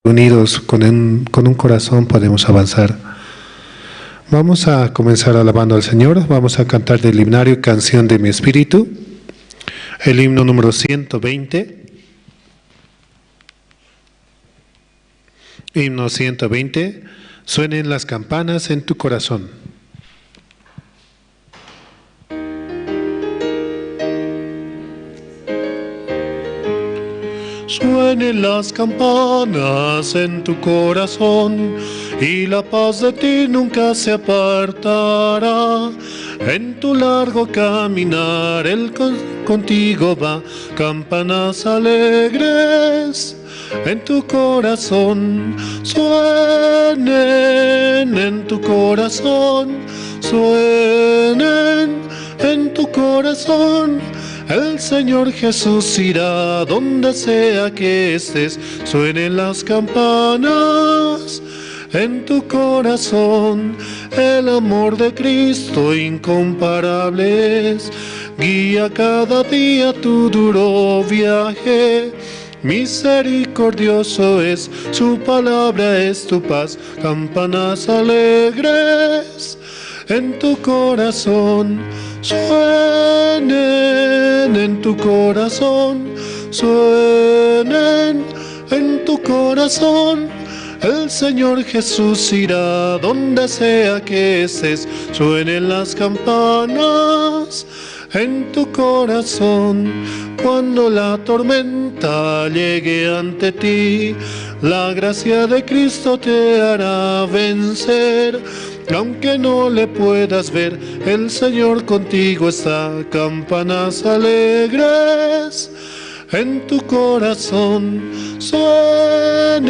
Unidos con un corazón podemos avanzar. Vamos a comenzar alabando al Señor. Vamos a cantar del himnario Canción de mi Espíritu, el himno número 120. Himno 120. Suenen las campanas en tu corazón. Suenen las campanas en tu corazón y la paz de ti nunca se apartará. En tu largo caminar Él contigo va. Campanas alegres en tu corazón suenen, en tu corazón suenen, en tu corazón. El Señor Jesús irá donde sea que estés. Suenen las campanas en tu corazón. El amor de Cristo incomparable es. Guía cada día tu duro viaje. Misericordioso es, su palabra es tu paz. Campanas alegres en tu corazón suenen, en tu corazón suenen, en tu corazón. El Señor Jesús irá donde sea que estés. Suenen las campanas en tu corazón. Cuando la tormenta llegue ante ti, la gracia de Cristo te hará vencer. Aunque no le puedas ver, el Señor contigo está. Campanas alegres en tu corazón suenen,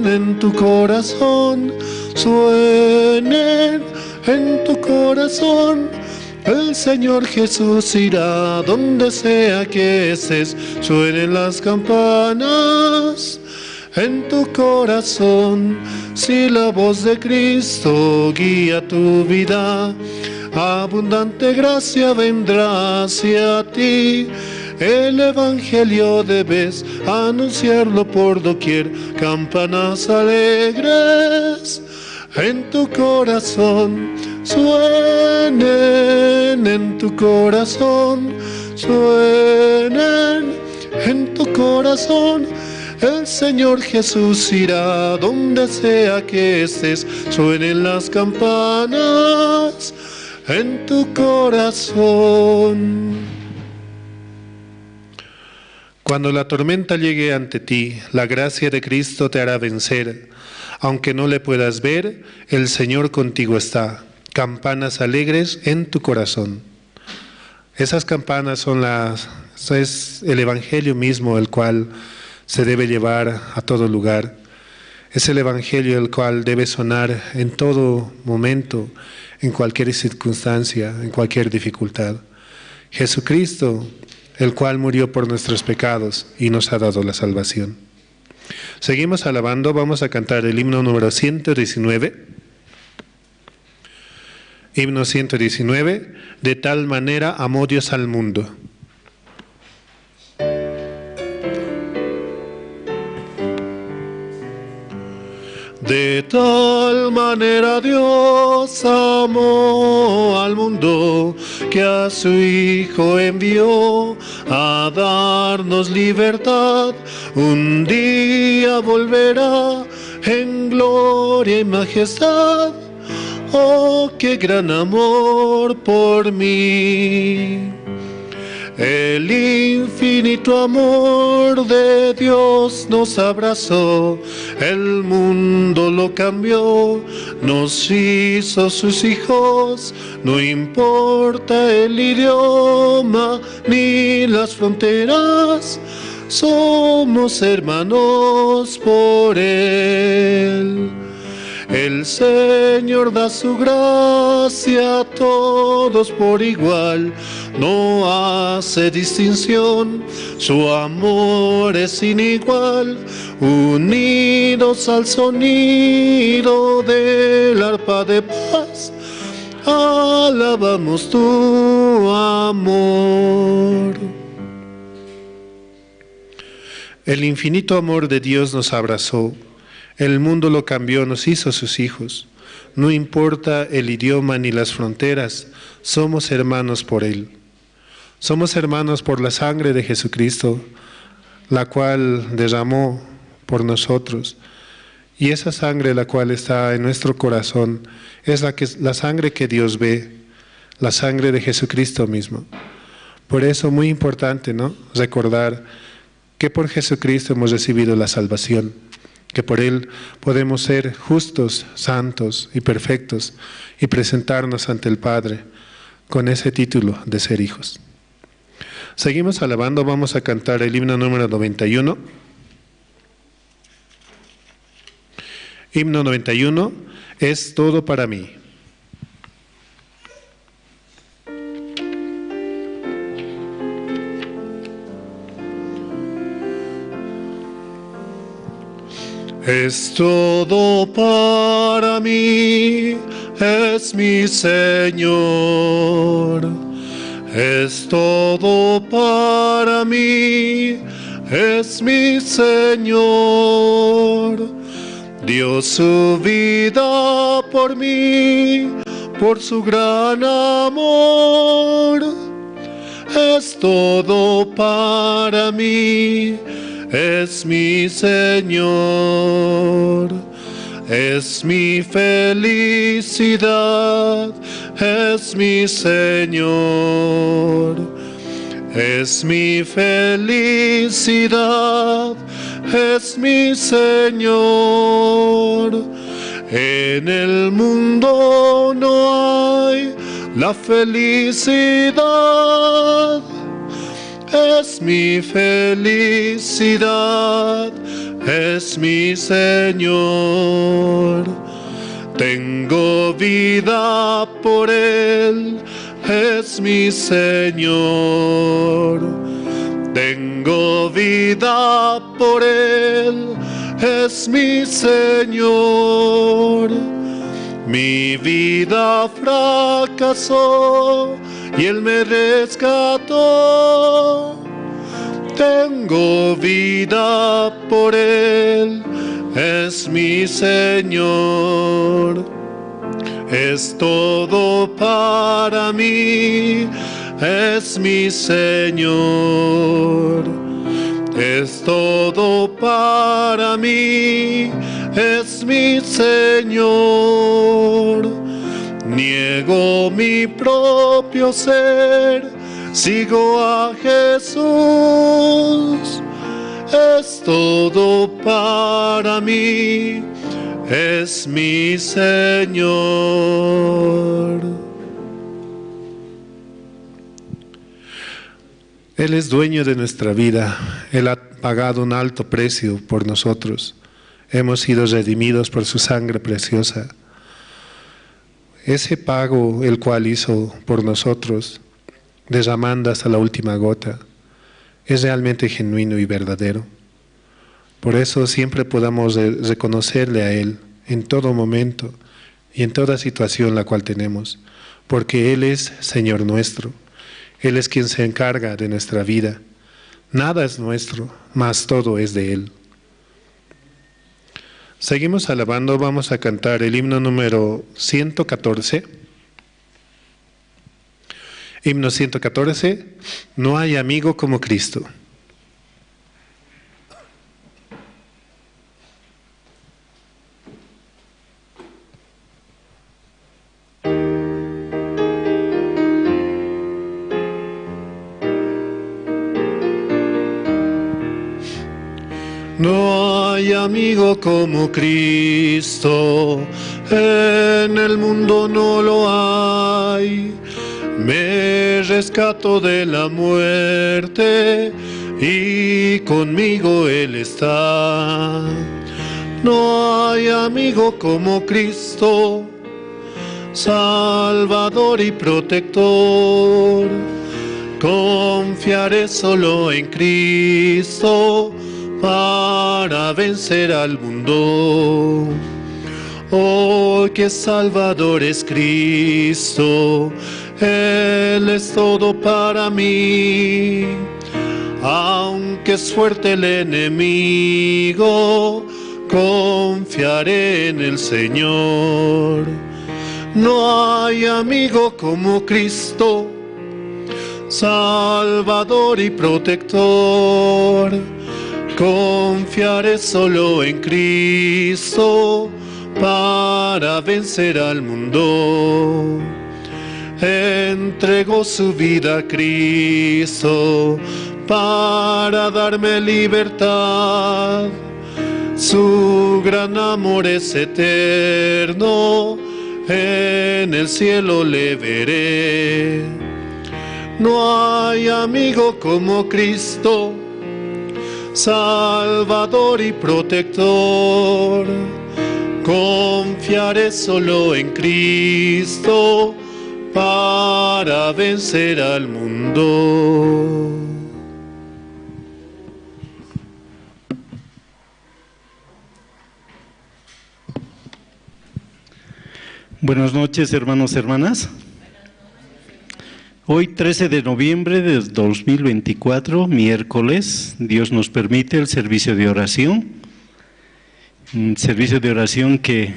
en tu corazón suenen, en tu corazón. El Señor Jesús irá donde sea que estés. Suenen las campanas en tu corazón. Si la voz de Cristo guía tu vida, abundante gracia vendrá hacia ti. El Evangelio debes anunciarlo por doquier. Campanas alegres en tu corazón suenen, en tu corazón suenen, en tu corazón. El Señor Jesús irá donde sea que estés. Suenen las campanas en tu corazón. Cuando la tormenta llegue ante ti, la gracia de Cristo te hará vencer. Aunque no le puedas ver, el Señor contigo está. Campanas alegres en tu corazón. Esas campanas es el Evangelio mismo, el cual se debe llevar a todo lugar. Es el Evangelio el cual debe sonar en todo momento, en cualquier circunstancia, en cualquier dificultad. Jesucristo, el cual murió por nuestros pecados y nos ha dado la salvación. Seguimos alabando, vamos a cantar el himno número 119. Himno 119, de tal manera amó Dios al mundo. De tal manera Dios amó al mundo, que a su Hijo envió a darnos libertad. Un día volverá en gloria y majestad. Oh, qué gran amor por mí. El infinito amor de Dios nos abrazó, el mundo lo cambió, nos hizo sus hijos. No importa el idioma ni las fronteras, somos hermanos por Él. El Señor da su gracia a todos por igual, no hace distinción, su amor es sin igual. Unidos al sonido del arpa de paz, alabamos tu amor. El infinito amor de Dios nos abrazó. El mundo lo cambió, nos hizo sus hijos. No importa el idioma ni las fronteras, somos hermanos por Él. Somos hermanos por la sangre de Jesucristo, la cual derramó por nosotros. Y esa sangre, la cual está en nuestro corazón, es la sangre que Dios ve, la sangre de Jesucristo mismo. Por eso, muy importante, ¿no?, recordar que por Jesucristo hemos recibido la salvación, que por Él podemos ser justos, santos y perfectos y presentarnos ante el Padre con ese título de ser hijos. Seguimos alabando, vamos a cantar el himno número 91. Himno 91, es todo para mí. Es todo para mí, es mi Señor. Es todo para mí, es mi Señor. Dio su vida por mí, por su gran amor. Es todo para mí, es mi Señor. Es mi felicidad, es mi Señor. Es mi felicidad, es mi Señor. En el mundo no hay la felicidad. Es mi felicidad, es mi Señor. Tengo vida por Él, es mi Señor. Tengo vida por Él, es mi Señor. Mi vida fracasó y Él me rescató. Tengo vida por Él, es mi Señor. Es todo para mí, es mi Señor. Es todo para mí, es mi Señor. Niego mi propio ser, sigo a Jesús. Es todo para mí, es mi Señor. Él es dueño de nuestra vida. Él ha pagado un alto precio por nosotros. Hemos sido redimidos por su sangre preciosa. Ese pago el cual hizo por nosotros, derramando hasta la última gota, es realmente genuino y verdadero. Por eso siempre podamos reconocerle a Él en todo momento y en toda situación la cual tenemos, porque Él es Señor nuestro. Él es quien se encarga de nuestra vida. Nada es nuestro, mas todo es de Él. Seguimos alabando, vamos a cantar el himno número 114. Himno 114, no hay amigo como Cristo. No hay amigo como Cristo, en el mundo no lo hay. Me rescato de la muerte y conmigo Él está. No hay amigo como Cristo, Salvador y protector. Confiaré solo en Cristo para vencer al mundo. Oh, que Salvador es Cristo, Él es todo para mí. Aunque es fuerte el enemigo, confiaré en el Señor. No hay amigo como Cristo, Salvador y protector. Confiaré solo en Cristo para vencer al mundo. Entregó su vida a Cristo para darme libertad. Su gran amor es eterno, en el cielo le veré. No hay amigo como Cristo, Salvador y protector. Confiaré solo en Cristo para vencer al mundo. Buenas noches, hermanos y hermanas. Hoy, 13 de noviembre de 2024, miércoles, Dios nos permite el servicio de oración. Un servicio de oración que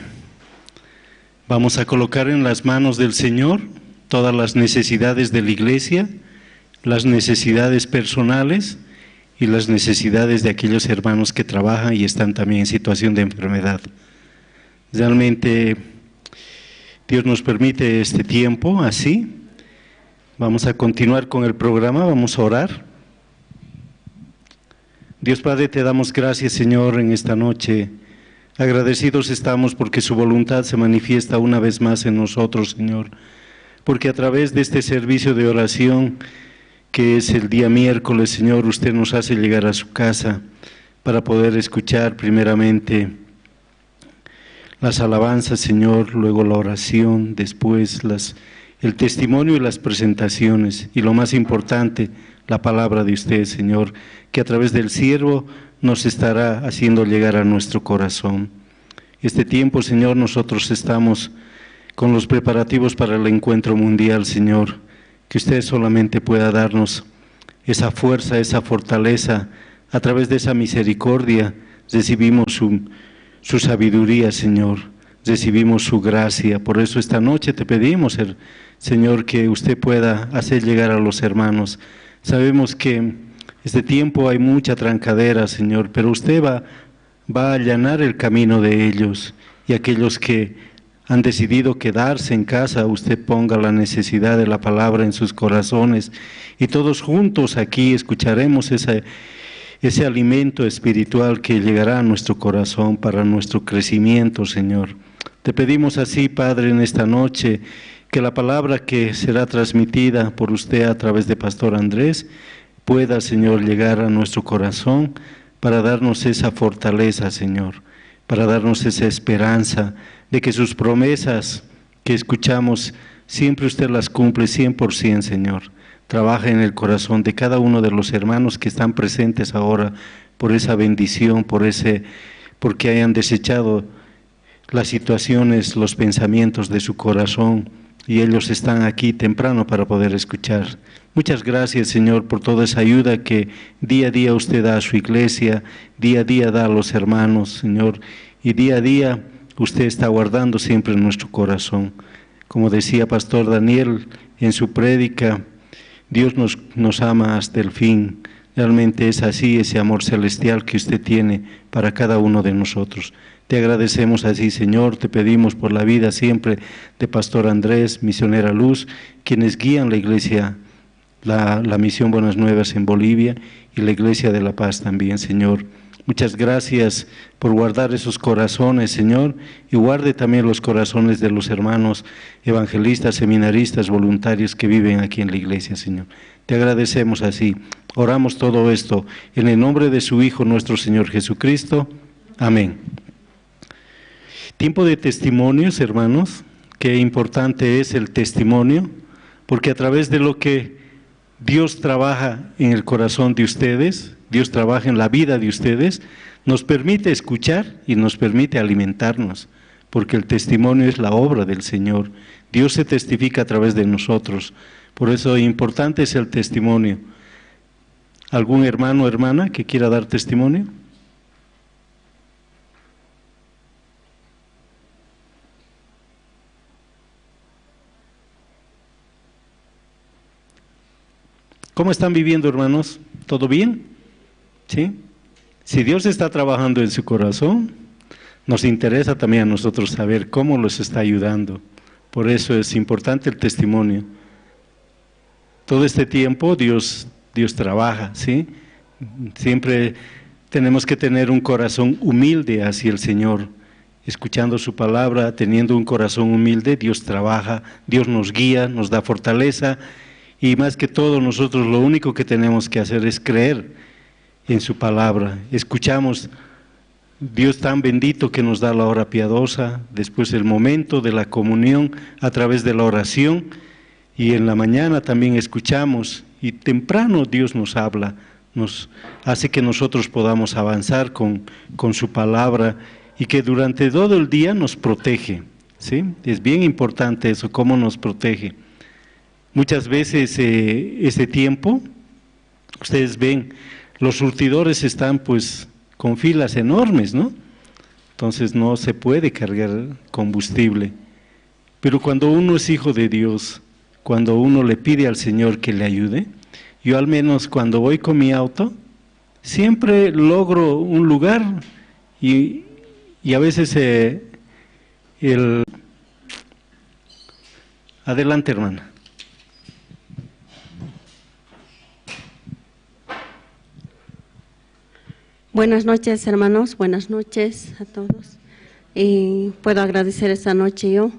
vamos a colocar en las manos del Señor todas las necesidades de la iglesia, las necesidades personales y las necesidades de aquellos hermanos que trabajan y están también en situación de enfermedad. Realmente Dios nos permite este tiempo así. Vamos a continuar con el programa, vamos a orar. Dios Padre, te damos gracias, Señor, en esta noche. Agradecidos estamos porque su voluntad se manifiesta una vez más en nosotros, Señor. Porque a través de este servicio de oración, que es el día miércoles, Señor, usted nos hace llegar a su casa para poder escuchar primeramente las alabanzas, Señor, luego la oración, después el testimonio y las presentaciones, y lo más importante, la palabra de usted, Señor, que a través del siervo nos estará haciendo llegar a nuestro corazón. Este tiempo, Señor, nosotros estamos con los preparativos para el encuentro mundial, Señor, que usted solamente pueda darnos esa fuerza, esa fortaleza, a través de esa misericordia recibimos su sabiduría, Señor, recibimos su gracia. Por eso esta noche te pedimos, Señor, que usted pueda hacer llegar a los hermanos. Sabemos que este tiempo hay mucha trancadera, Señor, pero usted va a allanar el camino de ellos, y aquellos que han decidido quedarse en casa, usted ponga la necesidad de la palabra en sus corazones, y todos juntos aquí escucharemos ese alimento espiritual que llegará a nuestro corazón para nuestro crecimiento, Señor. Te pedimos así, Padre, en esta noche, que la palabra que será transmitida por usted a través de Pastor Andrés pueda, Señor, llegar a nuestro corazón para darnos esa fortaleza, Señor, para darnos esa esperanza de que sus promesas que escuchamos, siempre usted las cumple 100%, Señor. Trabaja en el corazón de cada uno de los hermanos que están presentes ahora por esa bendición, porque hayan desechado las situaciones, los pensamientos de su corazón, y ellos están aquí temprano para poder escuchar. Muchas gracias, Señor, por toda esa ayuda que día a día usted da a su iglesia, día a día da a los hermanos, Señor, y día a día usted está guardando siempre en nuestro corazón. Como decía Pastor Daniel en su prédica, Dios nos ama hasta el fin. Realmente es así, ese amor celestial que usted tiene para cada uno de nosotros. Te agradecemos así, Señor, te pedimos por la vida siempre de Pastor Andrés, Misionera Luz, quienes guían la iglesia, la Misión Buenas Nuevas en Bolivia, y la Iglesia de la Paz también, Señor. Muchas gracias por guardar esos corazones, Señor, y guarde también los corazones de los hermanos evangelistas, seminaristas, voluntarios que viven aquí en la iglesia, Señor. Te agradecemos así. Oramos todo esto en el nombre de su Hijo, nuestro Señor Jesucristo. Amén. Tiempo de testimonios, hermanos. Qué importante es el testimonio, porque a través de lo que Dios trabaja en el corazón de ustedes, Dios trabaja en la vida de ustedes, nos permite escuchar y nos permite alimentarnos, porque el testimonio es la obra del Señor. Dios se testifica a través de nosotros, por eso importante es el testimonio. ¿Algún hermano o hermana que quiera dar testimonio? ¿Cómo están viviendo, hermanos? ¿Todo bien? ¿Sí? Si Dios está trabajando en su corazón, nos interesa también a nosotros saber cómo los está ayudando. Por eso es importante el testimonio. Todo este tiempo Dios trabaja, ¿sí? Siempre tenemos que tener un corazón humilde hacia el Señor. Escuchando su palabra, teniendo un corazón humilde, Dios trabaja, Dios nos guía, nos da fortaleza. Y más que todo, nosotros lo único que tenemos que hacer es creer en su palabra. Escuchamos Dios tan bendito que nos da la hora piadosa, después el momento de la comunión a través de la oración, y en la mañana también escuchamos, y temprano Dios nos habla, nos hace que nosotros podamos avanzar con su palabra, y que durante todo el día nos protege, ¿sí? Es bien importante eso, cómo nos protege. Muchas veces ese tiempo, ustedes ven, los surtidores están pues con filas enormes, ¿no? Entonces no se puede cargar combustible. Pero cuando uno es hijo de Dios, cuando uno le pide al Señor que le ayude, yo al menos cuando voy con mi auto, siempre logro un lugar y a veces Adelante, hermana. Buenas noches, hermanos, buenas noches a todos. Y puedo agradecer esta noche yo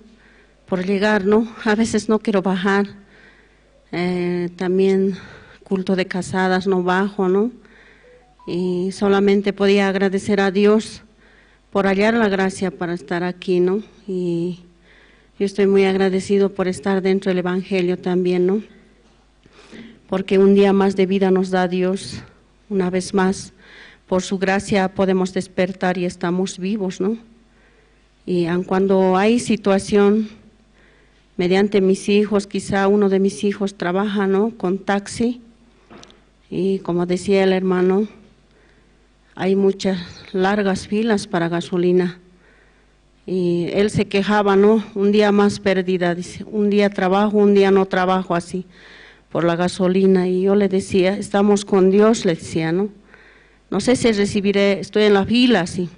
por llegar, ¿no? A veces no quiero bajar, también culto de casadas no bajo, ¿no? Y solamente podía agradecer a Dios por hallar la gracia para estar aquí, ¿no? Y yo estoy muy agradecido por estar dentro del Evangelio también, ¿no? Porque un día más de vida nos da Dios, una vez más. Por su gracia podemos despertar y estamos vivos, ¿no? Y aun cuando hay situación, mediante mis hijos, quizá uno de mis hijos trabaja, ¿no? Con taxi, y como decía el hermano, hay muchas largas filas para gasolina. Y él se quejaba, ¿no? Un día más perdida, dice, un día trabajo, un día no trabajo, así, por la gasolina. Y yo le decía, estamos con Dios, le decía, ¿no? No sé si recibiré, estoy en la fila, sí.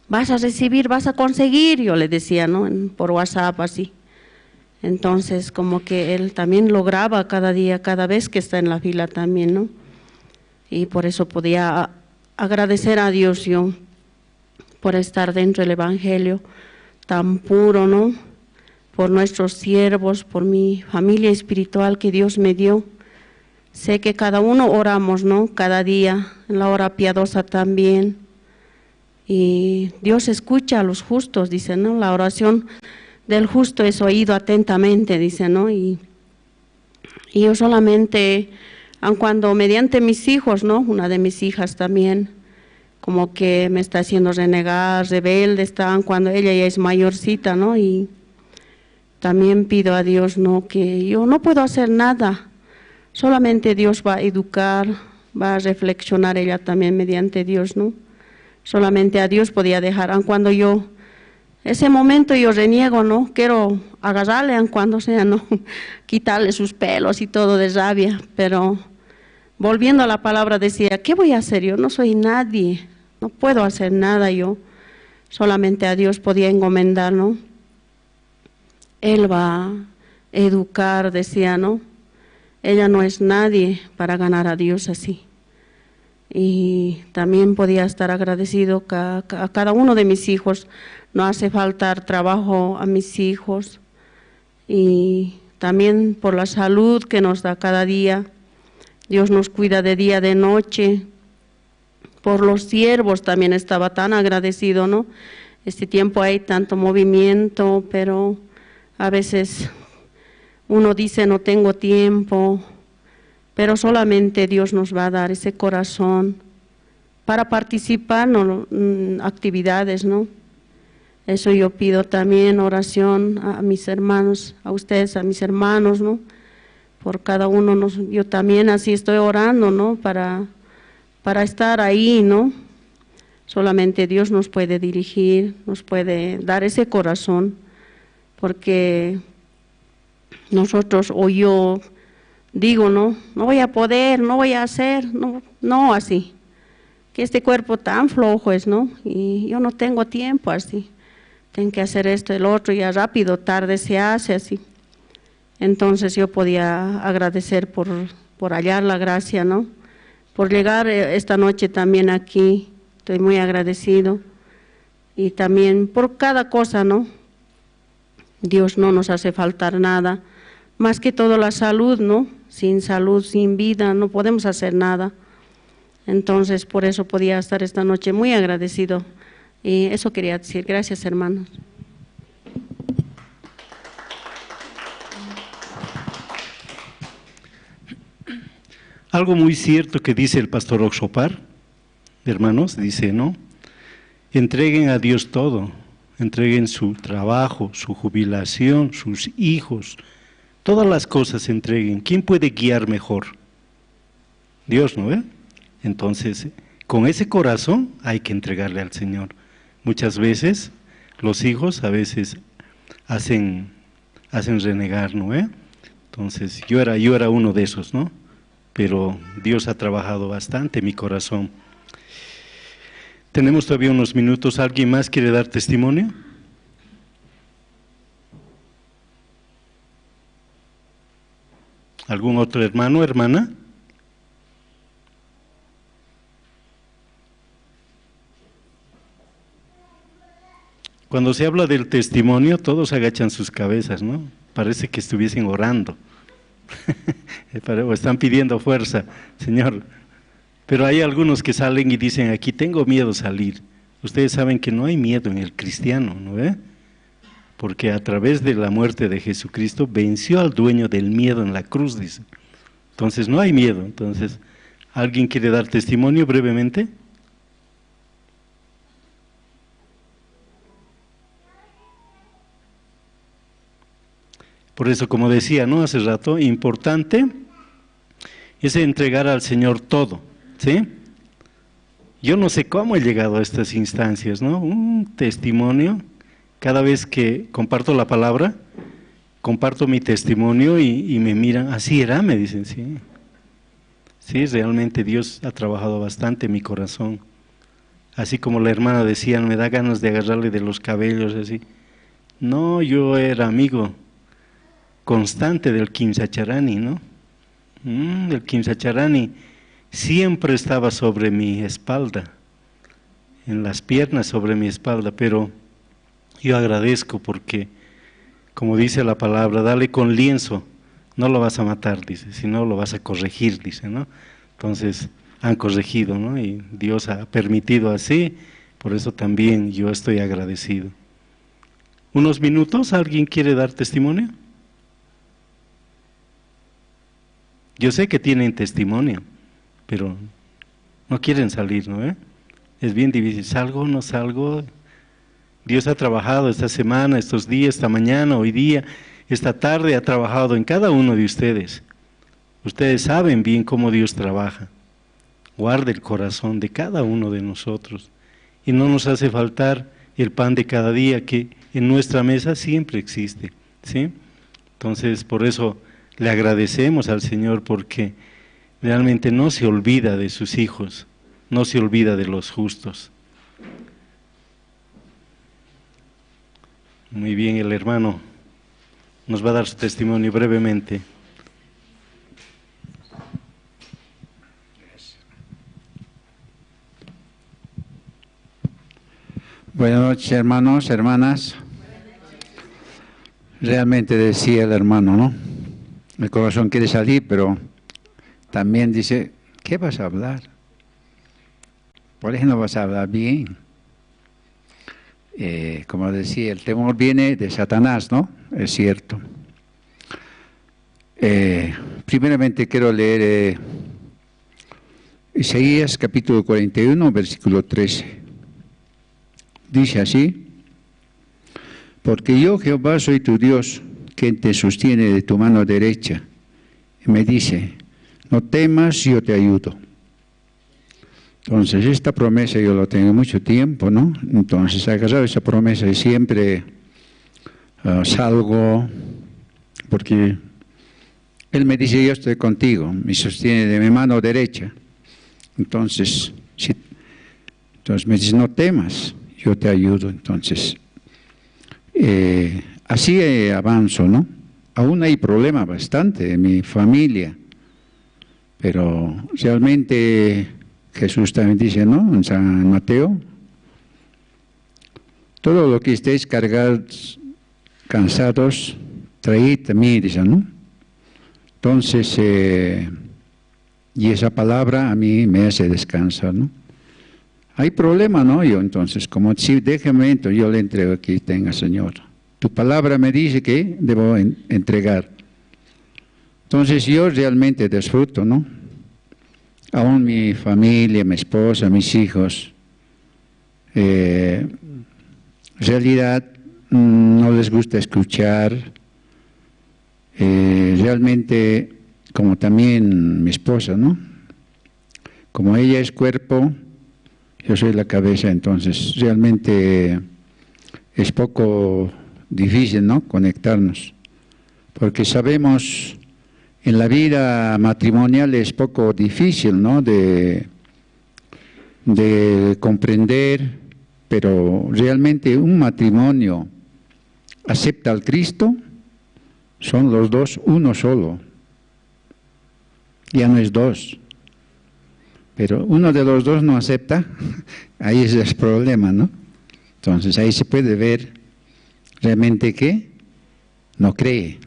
Vas a recibir, vas a conseguir, yo le decía, ¿no? Por WhatsApp, así. Entonces, como que él también lograba cada día, cada vez que está en la fila también, ¿no? Y por eso podía agradecer a Dios yo, por estar dentro del Evangelio tan puro, ¿no? Por nuestros siervos, por mi familia espiritual que Dios me dio. Sé que cada uno oramos, ¿no? Cada día, en la hora piadosa también. Y Dios escucha a los justos, dice, ¿no? La oración del justo es oído atentamente, dice, ¿no? Y yo solamente, aun cuando mediante mis hijos, ¿no? Una de mis hijas también, como que me está haciendo renegar, rebelde, está, cuando ella ya es mayorcita, ¿no? Y también pido a Dios, ¿no? Que yo no puedo hacer nada. Solamente Dios va a educar, va a reflexionar ella también mediante Dios, ¿no? Solamente a Dios podía dejar, aun cuando yo, ese momento yo reniego, ¿no? Quiero agarrarle, aun cuando sea, ¿no? Quitarle sus pelos y todo de rabia, pero volviendo a la palabra decía, ¿qué voy a hacer? Yo no soy nadie, no puedo hacer nada yo, solamente a Dios podía encomendar, ¿no? Él va a educar, decía, ¿no? Ella no es nadie para ganar a Dios así. Y también podía estar agradecido a cada uno de mis hijos. No hace faltar trabajo a mis hijos. Y también por la salud que nos da cada día. Dios nos cuida de día, de noche. Por los siervos también estaba tan agradecido, ¿no? Este tiempo hay tanto movimiento, pero a veces uno dice no tengo tiempo, pero solamente Dios nos va a dar ese corazón para participar en actividades, ¿no? Eso yo pido también oración a mis hermanos, a ustedes, a mis hermanos, ¿no? por cada uno. Yo también así estoy orando, ¿no? Para estar ahí, ¿no? Solamente Dios nos puede dirigir, nos puede dar ese corazón, porque nosotros, o yo digo, no voy a poder, no voy a hacer, no así, que este cuerpo tan flojo es, ¿no? Y yo no tengo tiempo así, tengo que hacer esto, el otro, ya rápido, tarde se hace así. Entonces yo podía agradecer por hallar la gracia, ¿no? Por llegar esta noche también aquí, estoy muy agradecido, y también por cada cosa, ¿no? Dios no nos hace faltar nada, más que todo la salud, ¿no? Sin salud, sin vida, no podemos hacer nada. Entonces, por eso podía estar esta noche muy agradecido. Y eso quería decir. Gracias, hermanos. Algo muy cierto que dice el pastor Oxopar, hermanos, dice, ¿no? Entreguen a Dios todo, entreguen su trabajo, su jubilación, sus hijos, todas las cosas entreguen. ¿Quién puede guiar mejor? Dios, ¿no ve? Entonces, con ese corazón hay que entregarle al Señor. Muchas veces los hijos a veces hacen renegar, ¿no ve? Entonces, yo era uno de esos, ¿no? Pero Dios ha trabajado bastante en mi corazón. Tenemos todavía unos minutos. ¿Alguien más quiere dar testimonio? ¿Algún otro hermano o hermana? Cuando se habla del testimonio, todos agachan sus cabezas, ¿no? Parece que estuviesen orando. O están pidiendo fuerza, Señor. Pero hay algunos que salen y dicen, aquí tengo miedo a salir. Ustedes saben que no hay miedo en el cristiano, ¿no ve? Porque a través de la muerte de Jesucristo venció al dueño del miedo en la cruz, dice. Entonces no hay miedo. Entonces, ¿alguien quiere dar testimonio brevemente? Por eso, como decía, ¿no? Hace rato, importante es entregar al Señor todo, ¿sí? Yo no sé cómo he llegado a estas instancias, ¿no? Un testimonio, cada vez que comparto la palabra, comparto mi testimonio y me miran, así era, me dicen, sí. Sí, realmente Dios ha trabajado bastante en mi corazón. Así como la hermana decía, me da ganas de agarrarle de los cabellos, así. No, yo era amigo constante del Quimsacharani, ¿no? El Quimsacharani siempre estaba sobre mi espalda, en las piernas sobre mi espalda, pero yo agradezco porque, como dice la palabra, dale con lienzo, no lo vas a matar, dice, sino lo vas a corregir, dice, ¿no? Entonces, han corregido, ¿no? Y Dios ha permitido así, por eso también yo estoy agradecido. ¿Unos minutos? ¿Alguien quiere dar testimonio? Yo sé que tienen testimonio, pero no quieren salir, ¿no? Es bien difícil, ¿salgo o no salgo? Dios ha trabajado esta semana, estos días, esta mañana, hoy día, esta tarde, ha trabajado en cada uno de ustedes. Ustedes saben bien cómo Dios trabaja. Guarda el corazón de cada uno de nosotros. Y no nos hace faltar el pan de cada día que en nuestra mesa siempre existe, ¿sí? Entonces, por eso le agradecemos al Señor porque realmente no se olvida de sus hijos, no se olvida de los justos. Muy bien, el hermano nos va a dar su testimonio brevemente. Buenas noches, hermanos, hermanas. Realmente decía el hermano, ¿no? El corazón quiere salir, pero también dice, ¿qué vas a hablar? Por eso no vas a hablar bien. Como decía, el temor viene de Satanás, ¿no? Es cierto. Primeramente quiero leer Isaías capítulo 41, versículo 13. Dice así, porque yo Jehová soy tu Dios, quien te sostiene de tu mano derecha, y me dice, no temas, yo te ayudo. Entonces, esta promesa yo la tengo mucho tiempo, ¿no? Entonces, agarrado esa promesa y siempre salgo, porque Él me dice, yo estoy contigo, me sostiene de mi mano derecha. Entonces, entonces me dice, no temas, yo te ayudo. Entonces, así avanzo, ¿no? Aún hay problema bastante en mi familia, pero realmente Jesús también dice, ¿no? En San Mateo, todo lo que estéis cargados, cansados, traed a mí, dice, ¿no? Entonces, y esa palabra a mí me hace descansar, ¿no? Hay problema, ¿no? Yo entonces, como si déjame, entonces yo le entrego aquí, tenga Señor. Tu palabra me dice que debo entregar. Entonces yo realmente disfruto, ¿no? Aún mi familia, mi esposa, mis hijos, en realidad no les gusta escuchar. Realmente, como también mi esposa, ¿no? Como ella es cuerpo, yo soy la cabeza, entonces realmente es poco difícil, ¿no? Conectarnos, porque sabemos en la vida matrimonial es poco difícil, ¿no? De comprender, pero realmente un matrimonio acepta al Cristo, son los dos uno solo, ya no es dos. Pero uno de los dos no acepta, ahí es el problema, ¿no? Entonces ahí se puede ver realmente que no cree.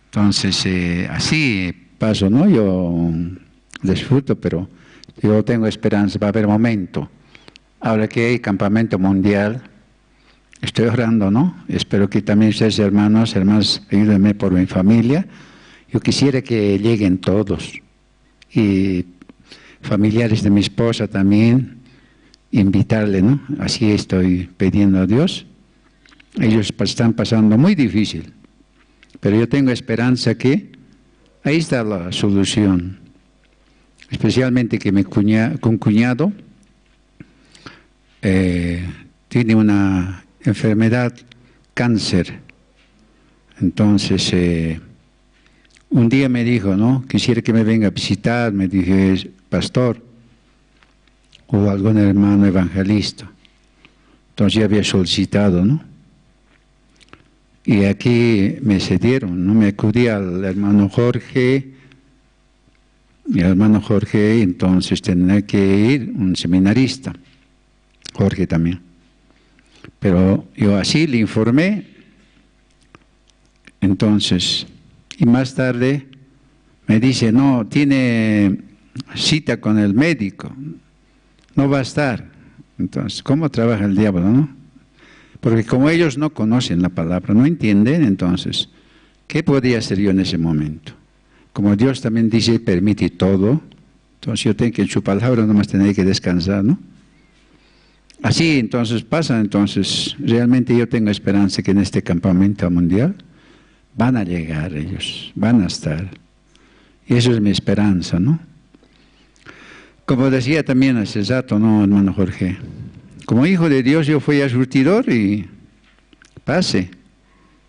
Entonces así paso, ¿no? Yo disfruto, pero yo tengo esperanza, va a haber momento. Ahora que hay campamento mundial, estoy orando, ¿no? Espero que también ustedes, hermanos, ayúdenme por mi familia. Yo quisiera que lleguen todos. Y familiares de mi esposa también, invitarle, ¿no? Así estoy pidiendo a Dios. Ellos están pasando muy difícil, pero yo tengo esperanza que ahí está la solución. Especialmente que mi cuñado tiene una enfermedad, cáncer. Entonces, un día me dijo, ¿no? Quisiera que me venga a visitar, me dije, pastor, o algún hermano evangelista. Entonces ya había solicitado, ¿no? Y aquí me cedieron, ¿no? Me acudí al hermano Jorge, y el hermano Jorge, entonces tenía que ir, un seminarista, Jorge también. Pero yo así le informé, entonces, y más tarde me dice, no, tiene cita con el médico, no va a estar. Entonces, ¿cómo trabaja el diablo, no? Porque como ellos no conocen la palabra, no entienden, entonces, ¿qué podía hacer yo en ese momento? Como Dios también dice, permite todo, entonces yo tengo que en su palabra nomás tener que descansar, ¿no? Así entonces pasa, entonces realmente yo tengo esperanza que en este campamento mundial van a llegar ellos, van a estar. Y eso es mi esperanza, ¿no? Como decía también hace rato, ¿no, hermano Jorge? Como hijo de Dios yo fui a surtidor y pase,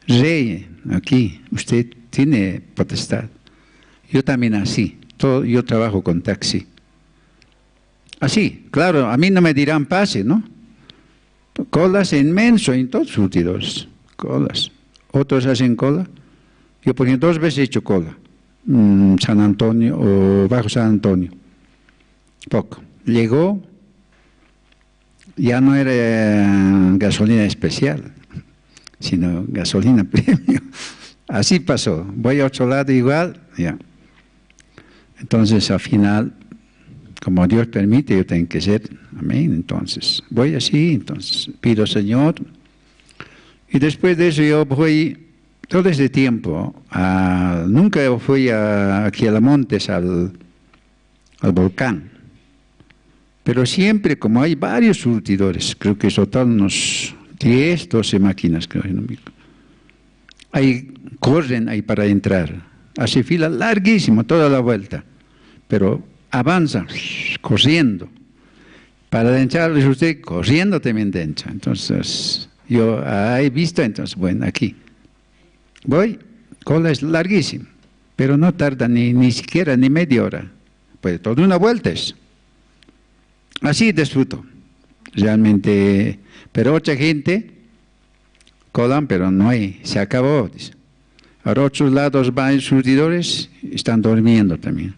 rey, aquí, usted tiene potestad. Yo también así, yo trabajo con taxi. Así, claro, a mí no me dirán pase, ¿no? Colas inmenso en todos surtidores, colas. Otros hacen cola. Yo, por ejemplo, 2 veces he hecho cola. San Antonio o bajo San Antonio. Poco. Llegó, ya no era gasolina especial, sino gasolina premium. Así pasó. Voy a otro lado igual, ya. Entonces, al final, como Dios permite, yo tengo que ser, amén. Entonces, voy así, entonces pido Señor. Y después de eso yo voy todo ese tiempo, nunca fui aquí a los montes, al volcán. Pero siempre, como hay varios surtidores, creo que total unos 10, 12 máquinas, creo. Corren ahí para entrar. Hace fila larguísima toda la vuelta, pero avanza corriendo. Para dencharles usted, corriendo también dencha. Entonces, yo he visto, entonces, bueno, aquí. Voy, cola es larguísima, pero no tarda ni siquiera ni media hora. Pues toda una vuelta es. Así disfruto, realmente. Pero otra gente, colan, pero no hay, se acabó, dice. Ahora otros lados van surtidores, están durmiendo también.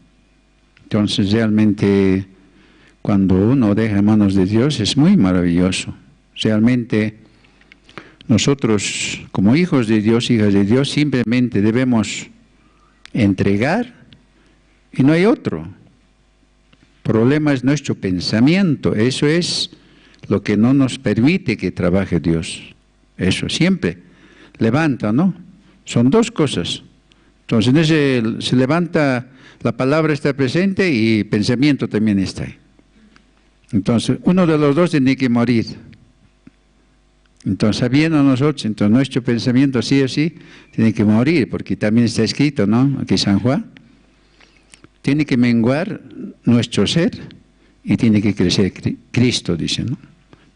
Entonces realmente cuando uno deja en manos de Dios es muy maravilloso. Realmente nosotros como hijos de Dios, hijas de Dios, simplemente debemos entregar y no hay otro. El problema es nuestro pensamiento, eso es lo que no nos permite que trabaje Dios. Eso siempre levanta, ¿no? Son dos cosas. Entonces se levanta, la palabra está presente y el pensamiento también está ahí. Entonces uno de los dos tiene que morir. Entonces sabiendo nosotros, entonces nuestro pensamiento sí o sí tiene que morir, porque también está escrito, ¿no? Aquí San Juan. Tiene que menguar nuestro ser y tiene que crecer Cristo, dice, ¿no?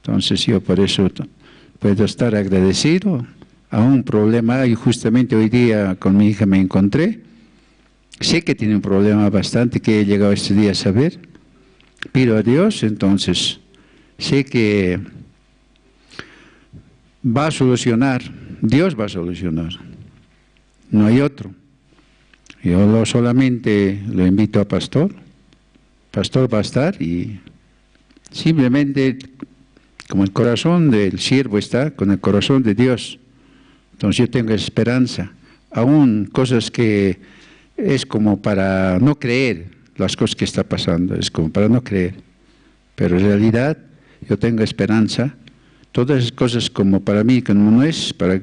Entonces yo por eso puedo estar agradecido. A un problema, y justamente hoy día con mi hija me encontré. Sé que tiene un problema bastante que he llegado este día a saber. Pido a Dios, entonces sé que va a solucionar, Dios va a solucionar. No hay otro. Yo solamente lo invito a Pastor. Pastor va a estar y simplemente como el corazón del siervo está con el corazón de Dios. Entonces yo tengo esperanza, aún cosas que es como para no creer, las cosas que está pasando, es como para no creer. Pero en realidad yo tengo esperanza, todas esas cosas como para mí, que no es para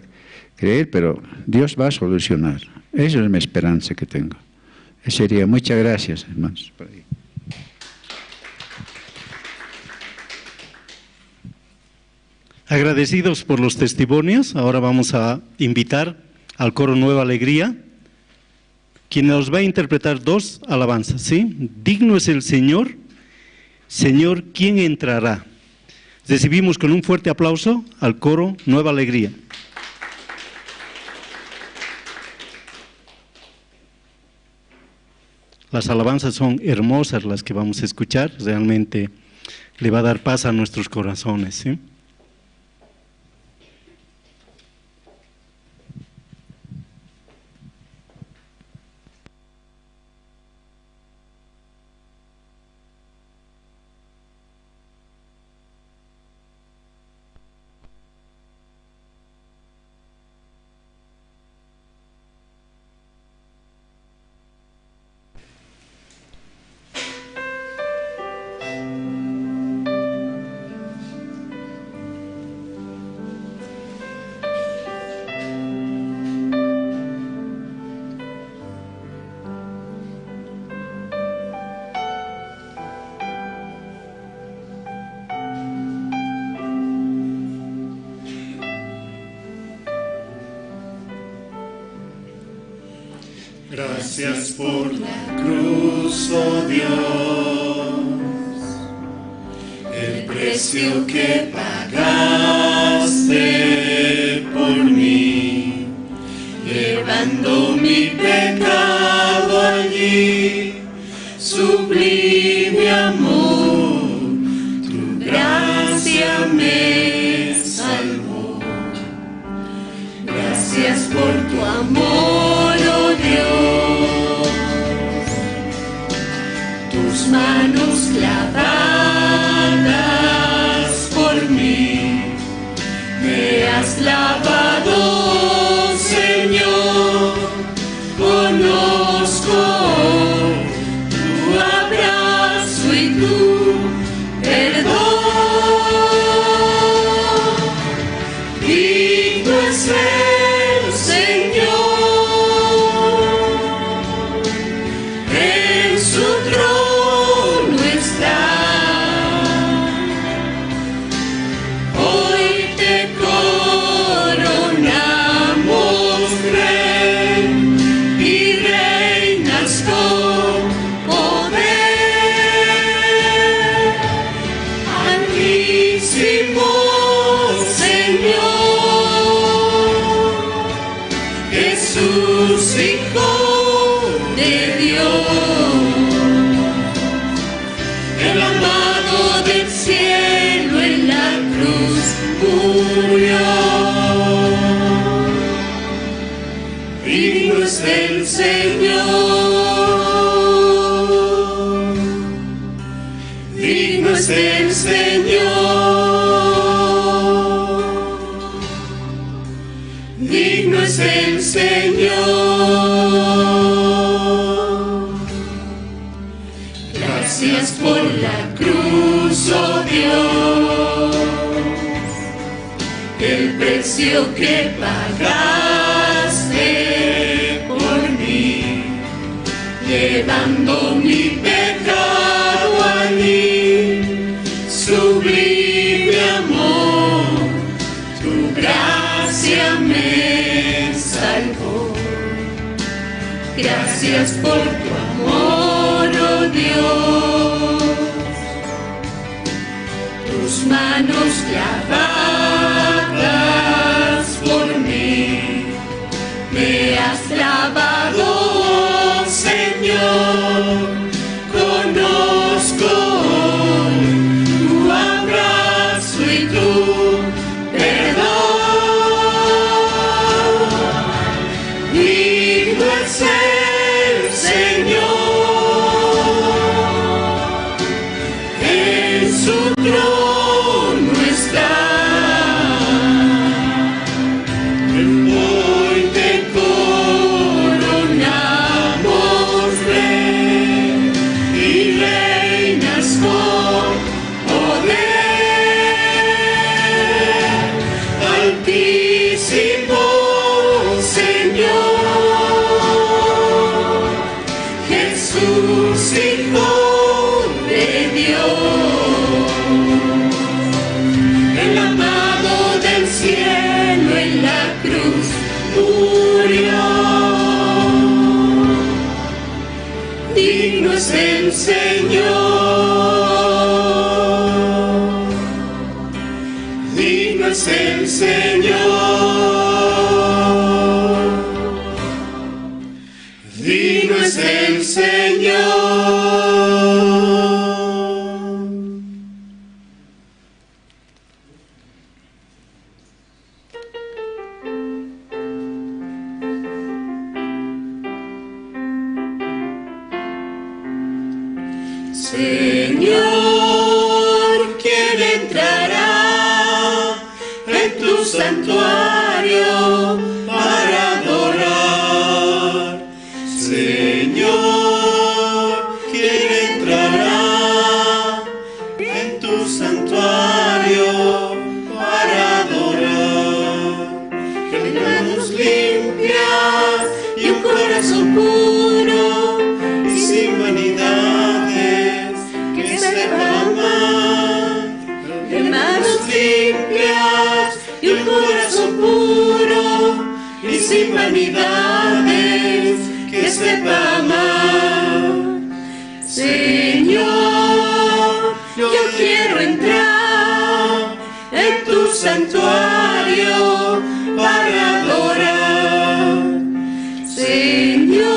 creer, pero Dios va a solucionar. Esa es mi esperanza que tengo. Eso sería, muchas gracias, hermanos. Agradecidos por los testimonios, ahora vamos a invitar al coro Nueva Alegría, quien nos va a interpretar dos alabanzas, ¿sí? Digno es el Señor, Señor, ¿quién entrará? Recibimos con un fuerte aplauso al coro Nueva Alegría. Las alabanzas son hermosas las que vamos a escuchar, realmente le va a dar paz a nuestros corazones, ¿sí? Gracias por la cruz, oh Dios, el precio que pagaste por mí, llevando mi pecado allí, sublime amor, tu gracia me salvó. Gracias por tu amor, oh Dios, tus manos clavadas por mí, me has lavado, Señor, conozco tu abrazo y tu perdón. Digno es el Señor, en su trono está. Hoy te coronamos, Rey y Rey. el amado del cielo en la cruz murió. Digno es el Señor, digno es el Señor, digno es el Señor. Gracias por la cruz, oh Dios, el precio que pagaste por mí, llevando mi pecado allí. Sublime amor, tu gracia me salvó. Gracias por tu amor, oh Dios. Tus manos clavadas por mí, me has lavado, oh Señor. Conozco hoy tu abrazo y tu perdón. Digno es el Señor, en su trono está. Hoy te coronamos, Rey, y reinas con poder. Altísimo Señor, Jesús, Hijo de Dios, el amado del cielo en la cruz murió. Digno es el Señor, digno es el Señor, digno es el Señor. Señor, ¿quién entrará en tu santuario para adorar? Señor, ¿quién entrará en tu santuario para adorar? Que manos limpias y un corazón puro y sin vanidades, que sepa amar. De manos limpias y un corazón puro y sin vanidades, que sepa amar. Señor, yo quiero entrar en tu santuario para adorar. Señor,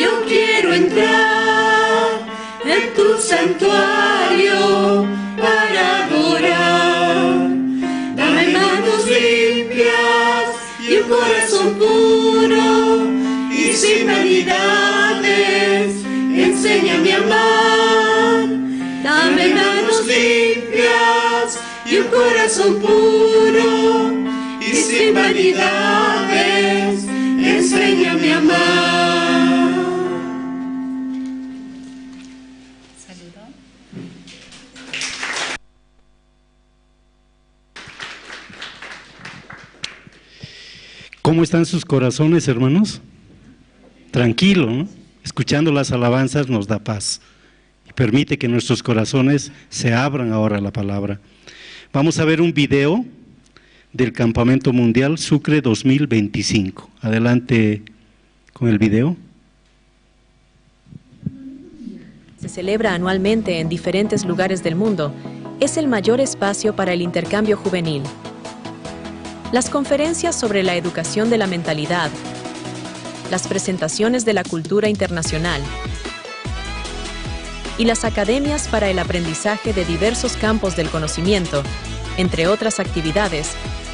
yo quiero entrar en tu santuario para adorar. Dame manos limpias y un corazón puro y sin vanidades, enséñame a amar. Dame manos limpias y un corazón puro y sin vanidades, enséñame a amar. ¿Cómo están sus corazones, hermanos? Tranquilo, ¿no? Escuchando las alabanzas nos da paz y permite que nuestros corazones se abran ahora a la palabra. Vamos a ver un video del Campamento Mundial Sucre 2025. Adelante con el video. Se celebra anualmente en diferentes lugares del mundo. Es el mayor espacio para el intercambio juvenil. Las conferencias sobre la educación de la mentalidad, las presentaciones de la cultura internacional, y las academias para el aprendizaje de diversos campos del conocimiento, entre otras actividades,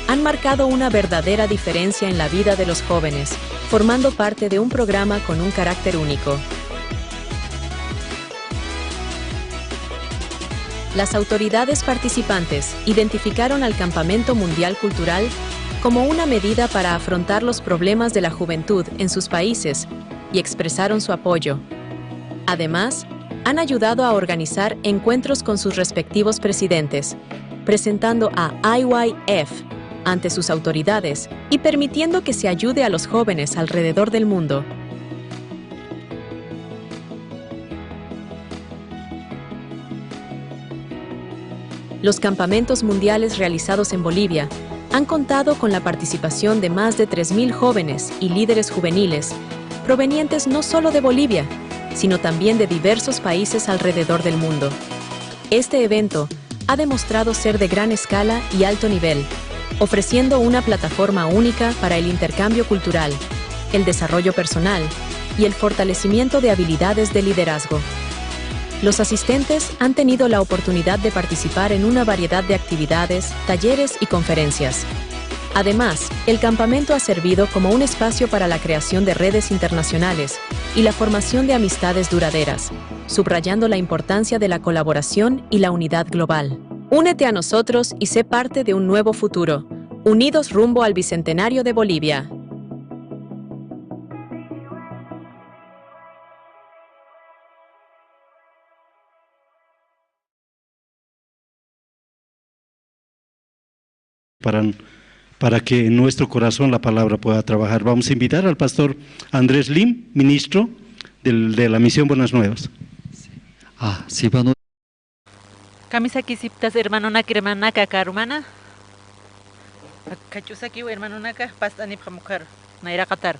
han marcado una verdadera diferencia en la vida de los jóvenes, formando parte de un programa con un carácter único. Las autoridades participantes identificaron al Campamento Mundial Cultural como una medida para afrontar los problemas de la juventud en sus países y expresaron su apoyo. Además, han ayudado a organizar encuentros con sus respectivos presidentes, presentando a IYF ante sus autoridades y permitiendo que se ayude a los jóvenes alrededor del mundo. Los campamentos mundiales realizados en Bolivia han contado con la participación de más de 3.000 jóvenes y líderes juveniles, provenientes no solo de Bolivia, sino también de diversos países alrededor del mundo. Este evento ha demostrado ser de gran escala y alto nivel, ofreciendo una plataforma única para el intercambio cultural, el desarrollo personal y el fortalecimiento de habilidades de liderazgo. Los asistentes han tenido la oportunidad de participar en una variedad de actividades, talleres y conferencias. Además, el campamento ha servido como un espacio para la creación de redes internacionales y la formación de amistades duraderas, subrayando la importancia de la colaboración y la unidad global. Únete a nosotros y sé parte de un nuevo futuro, unidos rumbo al Bicentenario de Bolivia. Para que en nuestro corazón la palabra pueda trabajar. Vamos a invitar al pastor Andrés Lim, ministro de la Misión Buenas Nuevas. Sí, bueno. Kamisaki siptas hermano naka karumana. Kachusaki hermano naka pastani pamukar naira qatar.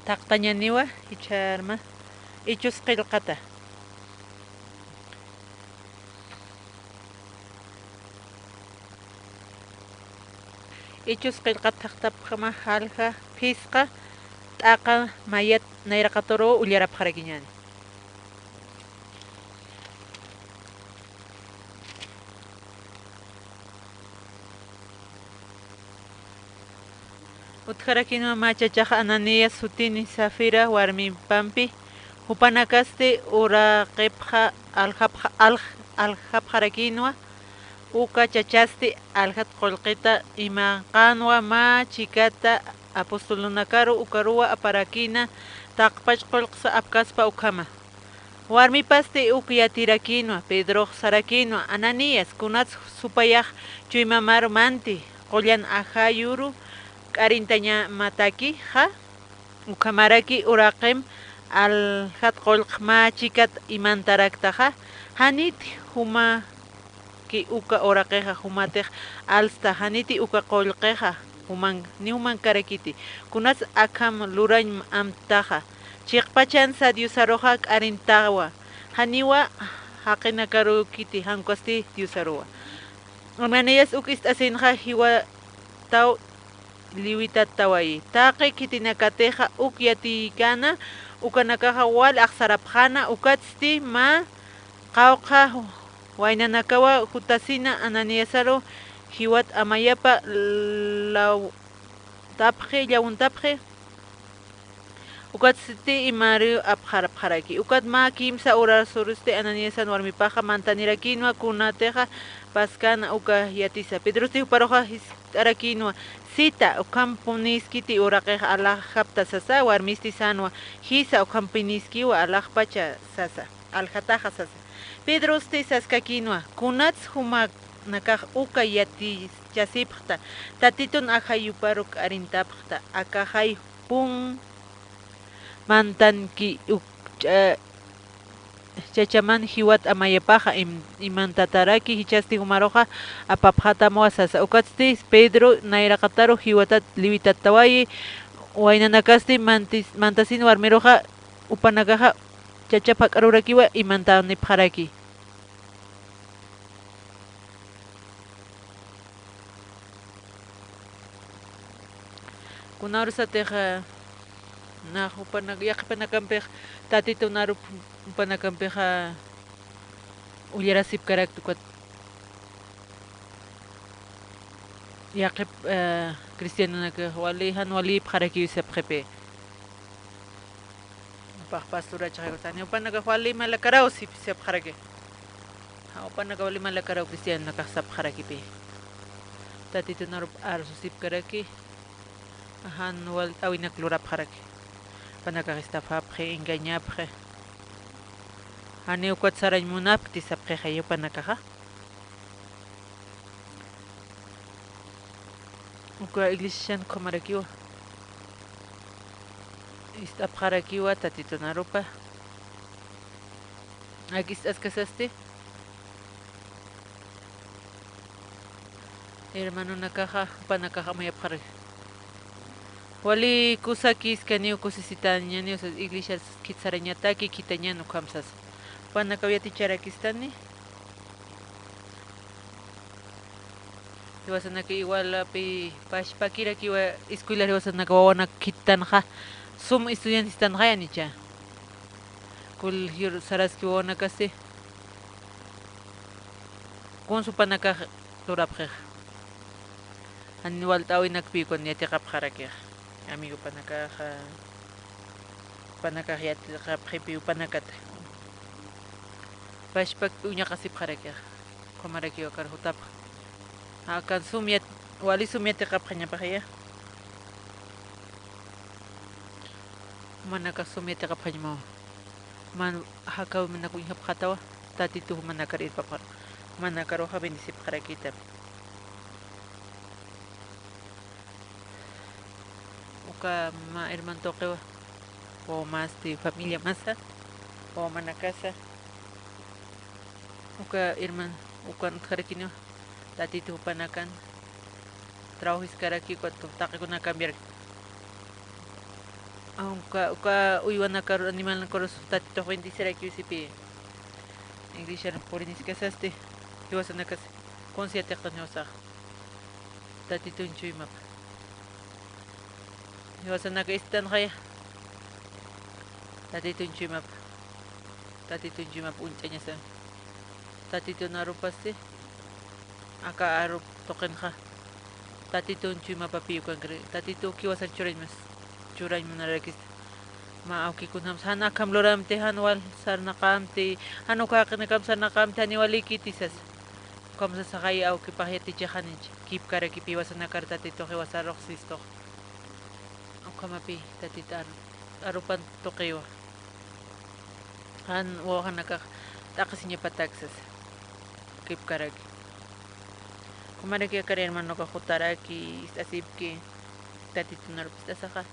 Taqtañaniwa icharma ichus qilqata. Ichus qilqataqtapqama halqa phisqa t'aqa mayat nayraqatoro ullarapqarakiñani. Utqarakiña machachaqa Ananias sutini Safira warmi pampi hupanakaste uraqipqa alhapqarakiña uka chachaste alhat qolqita imanqanwa ma chikata apostolunakaru ukaruwa aparakina taqpach qolqsa apkaspa ukama. Warmi paste ukyatirakiña Pedro sarakiña Ananias kunats supayaq chuymamaru manti qollan ajayuru k'arintaña mataki ha ukamaraki uraqim alhat qolq ma chikat imantaraktaqa haniti huma ki uka oraqeja humatej alsta haniti uka qolqeja human karakiti kunas akam lurañ amtaja chiqpachan sadiusaroja k'arintawa haniwa haqina karukiti hankosti diusarowa Ananias ukist asinja hiwa taw liwita tawai taqi kitinakateja ukyatikana ukanakaja wal aqsarapjana ukatsti ma qawqa waynanakawa hutasina Ananiasaro hiwat amayapa law tapje llawun tapje ukatsti imari apjarapjaraki ukat ma kimsa ora suriste Ananiasan warmipaja mantanirakinwa kunateja paskana uka yatisa Pedrosti uparoja arakinwa sita ukampuniskiti uraqeja alajapta sasa warmisti sanwa hisa ukampiniskiwa alajpacha sasa aljataja sasa Pedro saskakinwa kunats humak nakaj uka yati chasipqta tatitun ajayuparuk arintapqta akajay pun mantanki chachaman hiwat amayapaja imantataraki hichasti humaroja apapjatamuwa sasa ukatsti Pedro nayraqataru hiwatat liwitatawayi waynanakasti mantasin warmiroja upanakaja chachapa k'arurakiwa imantanipjaraki kunawrsateja na upanag yak panakampej tatito narup panakampeja ullerasip karak tukat yak cristiano nak wali han wali paraki usap khepe pa pastura chayo tani upanaga wali malakarao sip sep kharake ha upanaga wali malakarao cristiano nakasap kharaki pe tatito narup arsusip karaki han wal awinak lurap kharaki panakakistafapje engañapje hani ukat saray munap tisapje hayo panakaja uka iglesian komarakiwa istapjarakiwa tatito narupa aquí estás casaste hermano nakaja panakaja mayapjaraki wali kusakis kaniu kusisitanya ni iglesias kitsarañataki kitañano kamsas panakawiyati charakistani iwasanaka igual pi pashpakira kiwa escuela iwasanaka wawana kitanja sum estudiantes tanja yanicha kul hir saraski wawana kasi con su panaka turapje anual tawinak pi kon yatiqapjaraki amigo panakahyati qapqipi panakata pashpak uña qasip qaraki qomaraki wakar hutap akan sumyat wali sumyat qapqaña paqaya manaka sumyat qapqaña man hakaw manaku ihap qatawa tatitu manakar irpapar manakar hoja bendisip qarakita ma hermano toqewa o más de familia masa o manacasa uka hermano ukan kharakino tatito panakan trabajo iskaraki cuando taqikuna cambiar uka uywana kar animal koros tatito bendicera que usipi iglesia por iniskasaste iwasanakas konsiate qanosa tatito inchuimap iwasanaka istan kaya tatito inchimap unchaña sa tatito narupaste aka arup toqenja tatito inchimap apiyu kankre tatito kiwasan churañ munarakista ma awkikunam sanakam loramte hanwal sarnaqamte hanukaqinakam sarnaqamte aniwalikitisas kamsa saqay awkipaqyati chajaninch kipkaraki piwasanakar tatito qiwasaroqsisto kamapi tatita arupan toqewa han wahanaka taqasiña pataxas kipkaraki kumaraki akari hermano ka jutaraki asipki tatito narupista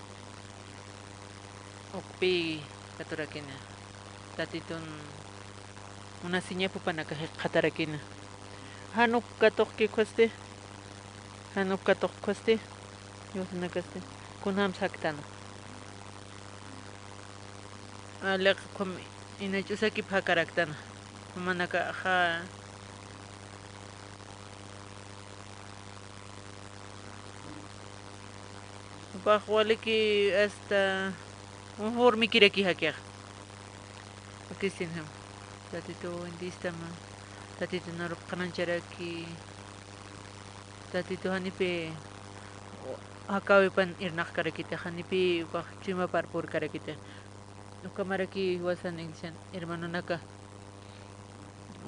okpi katurakina tatitun una siña pupanaka qatarakina hanuk katoqki koste yosanakaste kunam saktana alaq kum inachusaki phakaraktana manaka ha bajwaliki hasta mejor mi kireki hakia akisinham tatito indistama tatito narup kanancheraki tatito hanipe hakawi pan irnak karakita hanipi chima parpur karakita ukamaraki wasan ingsan hermano naka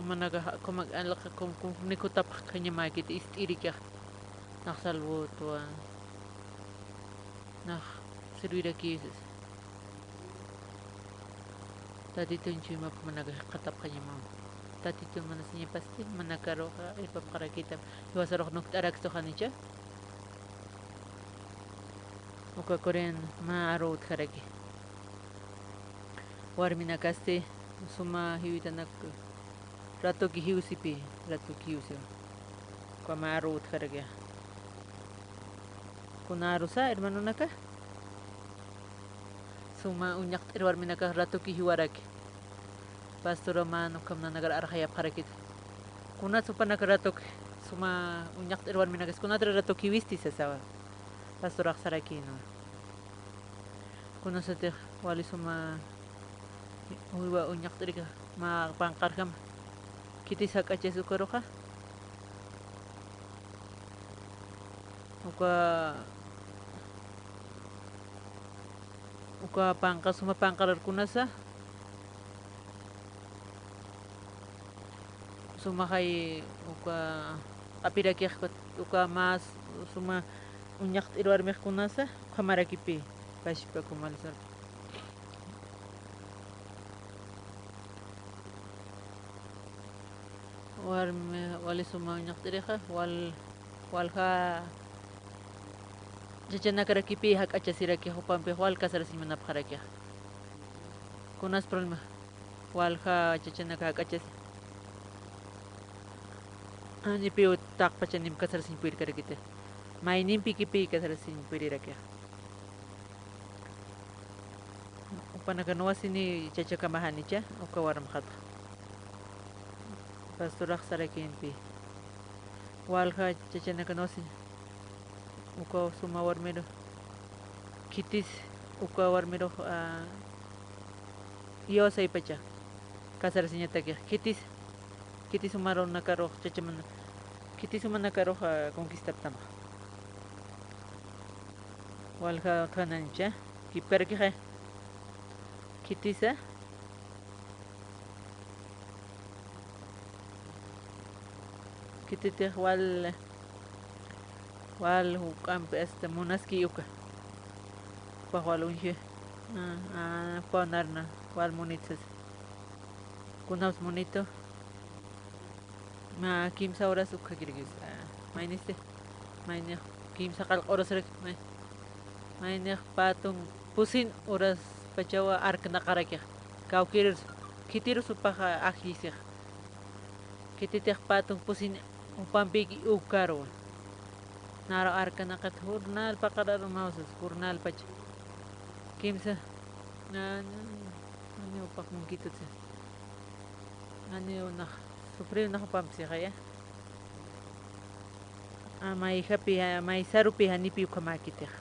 manaka komag alaka kom nikutap kanya makit istirikya naksalwo tua nak serwira kisis tatito chima manaka katap kanya mau tatito manasnya pasti manaka roka irpap karakita wasarok noktarak to hanicha uka korean ma arot kharaki warmina kaste suma hiwitanak rato ki hiusipi kwa ma arot kharaki kuna rusa hermano naka suma unyak warmina ka rato ki hiwaraki pastor mano kamna nagar arhayap kharakit kuna supanak rato suma unyak warmina kas kuna rato ki wisti sasawa pastor aksaraki no kunasate wali suma uywa uñaqtiriqa ma panqarkama kitis hak'achis ukaruqa uka panqa suma panqararkunasa suma hay uka q'apirakiqqa uka mas suma uñaqt'iri warmiqkunasa qhamarakipi kashpa kumalisar warmi wali suma uñaqt'iriqa walqa chachanakarakipi hak'achasirakiq upanpi wal kasarasimanapaqrakiq kunas problema walqa chachanaka hak'achasi anipi taqpachanim kasarasinpuyrikarkita mayninpi kipi kasarasinpuyriraki upanaka wasini chachakamajanicha uka warmaqata pastoraq sarakinpi walqa chachanaka wasini uka suma warmiro kitis uka warmiro yosaypacha kasarasiñataki kitis umaronakaruq chachamana kitis umanakaruq conquistaptamaq walqa qhanancha kipkarkiqa kitisa kititiq wal hukampi munaski uka paq wal unji ponarna wal munitas kunaus monito ma kimsa horas uka kirgis mainiste maineq kimsa qal horas rek maineq patun pusin horas pachawa arkna qarakiq kawkiris kitirus upaqa ajisiq kititiq patun pusin upampiki ukaru nara arkanaqat jurnal paqarar mausas jurnal pacha kimsa ani upaq munkitutsa ani unaq sufrir naq pampsiqaya may hapi may sarupi hanipi ukamakitiq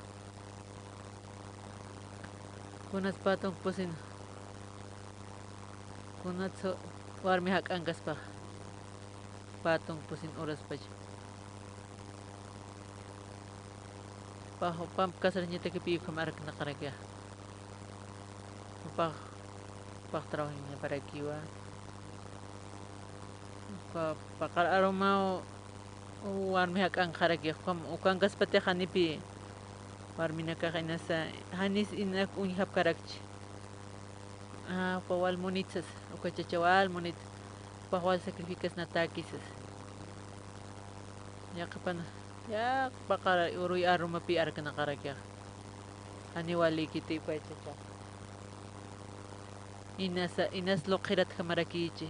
kunas patun pusin kunatso warmi hak'ankaspaq patun pusin horas pacha pam kasarñita kipi ukamarkna qarakiq paq trabajiña para kiwa paqar aromao warmi hak'an qarakiq ukankaspatik hanipi warminaka inasa hanis inak uñihap karakchi pawal monitsas uka chachawal monit pawal sacrificas natakisas yaqapana ya paqara uruy arumapi arkana qarakiq hani wali kiti pachacha inas loqirat kamarakichi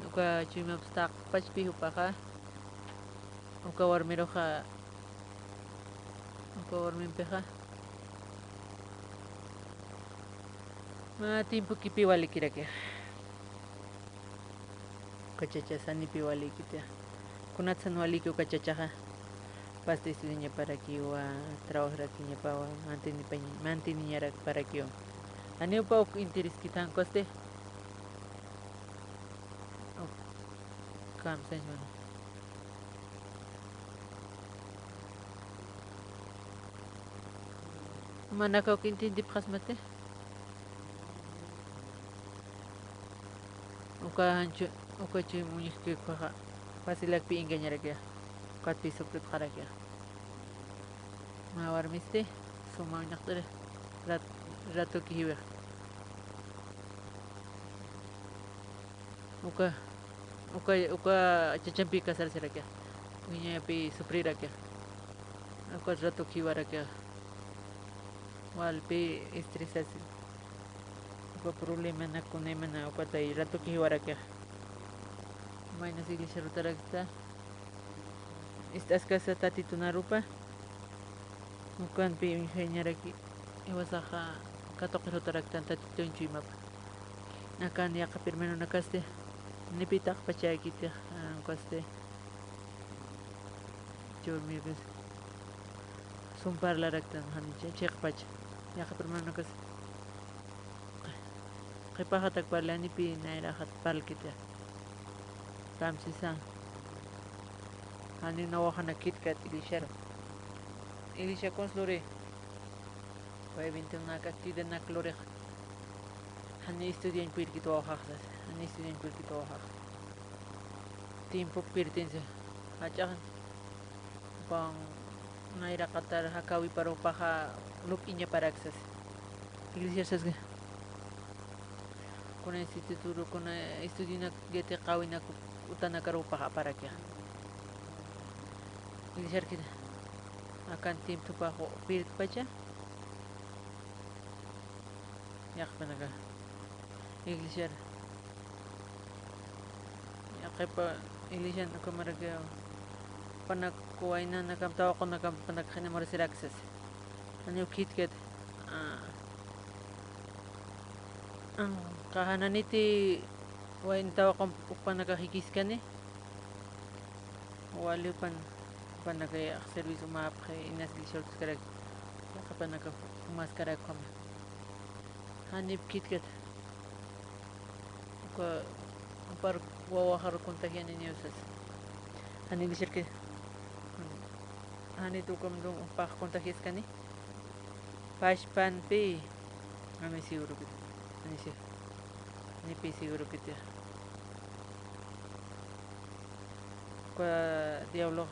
uka chimapstaq pachpi upaqa uka warmiroqa uka warminpiqa ma timpu kipi walikirakiq ukachacha sanipi walikita kunatsan waliki ukachachaqa pasta estudiña para kiwa trabajarakiña pawa mantiniñarak para kiwa ani upa uk interes kitan koste kamsanman manaka uk intendip khasmate uka hanchu uka chimuñiqki paqa pasilakpi engañarakiq katpi suprip qarakiq ma warmiste suma uñaqtiri ratuki hiwiq uka chachampi kasarasirakiq wiñapi sufrirakiq uka ratuki hiwarakiq walpi estresasi uka problema nakunaymana ukatay ratuki hiwarakiq mayna sigisha rutarakta Istaskas tatitunarupa ukanpi ingeñaraki iwasaqa katuqirutaraktan tatitunchu imapa akan yaqa pirmeno nakaste nipitaq pachaykitiq kaste churmi Sumparlaraktan hanicha chekpacha. Yaqa hermano kas. Qipahatak parlani pi nairahat palkita. Kamsisan. Hani nawahana kitkat ilisharo. Ilisha conslore. Vai vinter na actividade na clore. Hani estudian pirkito hojas. Hani estudian pirkito hojas. Tiempo pertenece. Achahan. Bang naira katar hakawi paro paha lup inya para access. Iglesia sasga. Kuna instituto kuna estudiana gete kawina utana karo paha para kya. Iglesia kita akan tim tu paho pirt pacha. Yak panaga. Iglesia. Yakpa iglesia ko maraga panak kuwaina nakam tawa ko nakam panak khana marasir access. Anyo kitket kahananiti wain tawa ko panakahikiskan wali panakay service umap kay inas short karag kapanaka umas karag kom hanip kitket ko par wawa har kontagian ni usas hani disirke hani tu kom dong pak kontagias kani paspan pe ami siguro kit ani si ni pe siguro kit ko diablo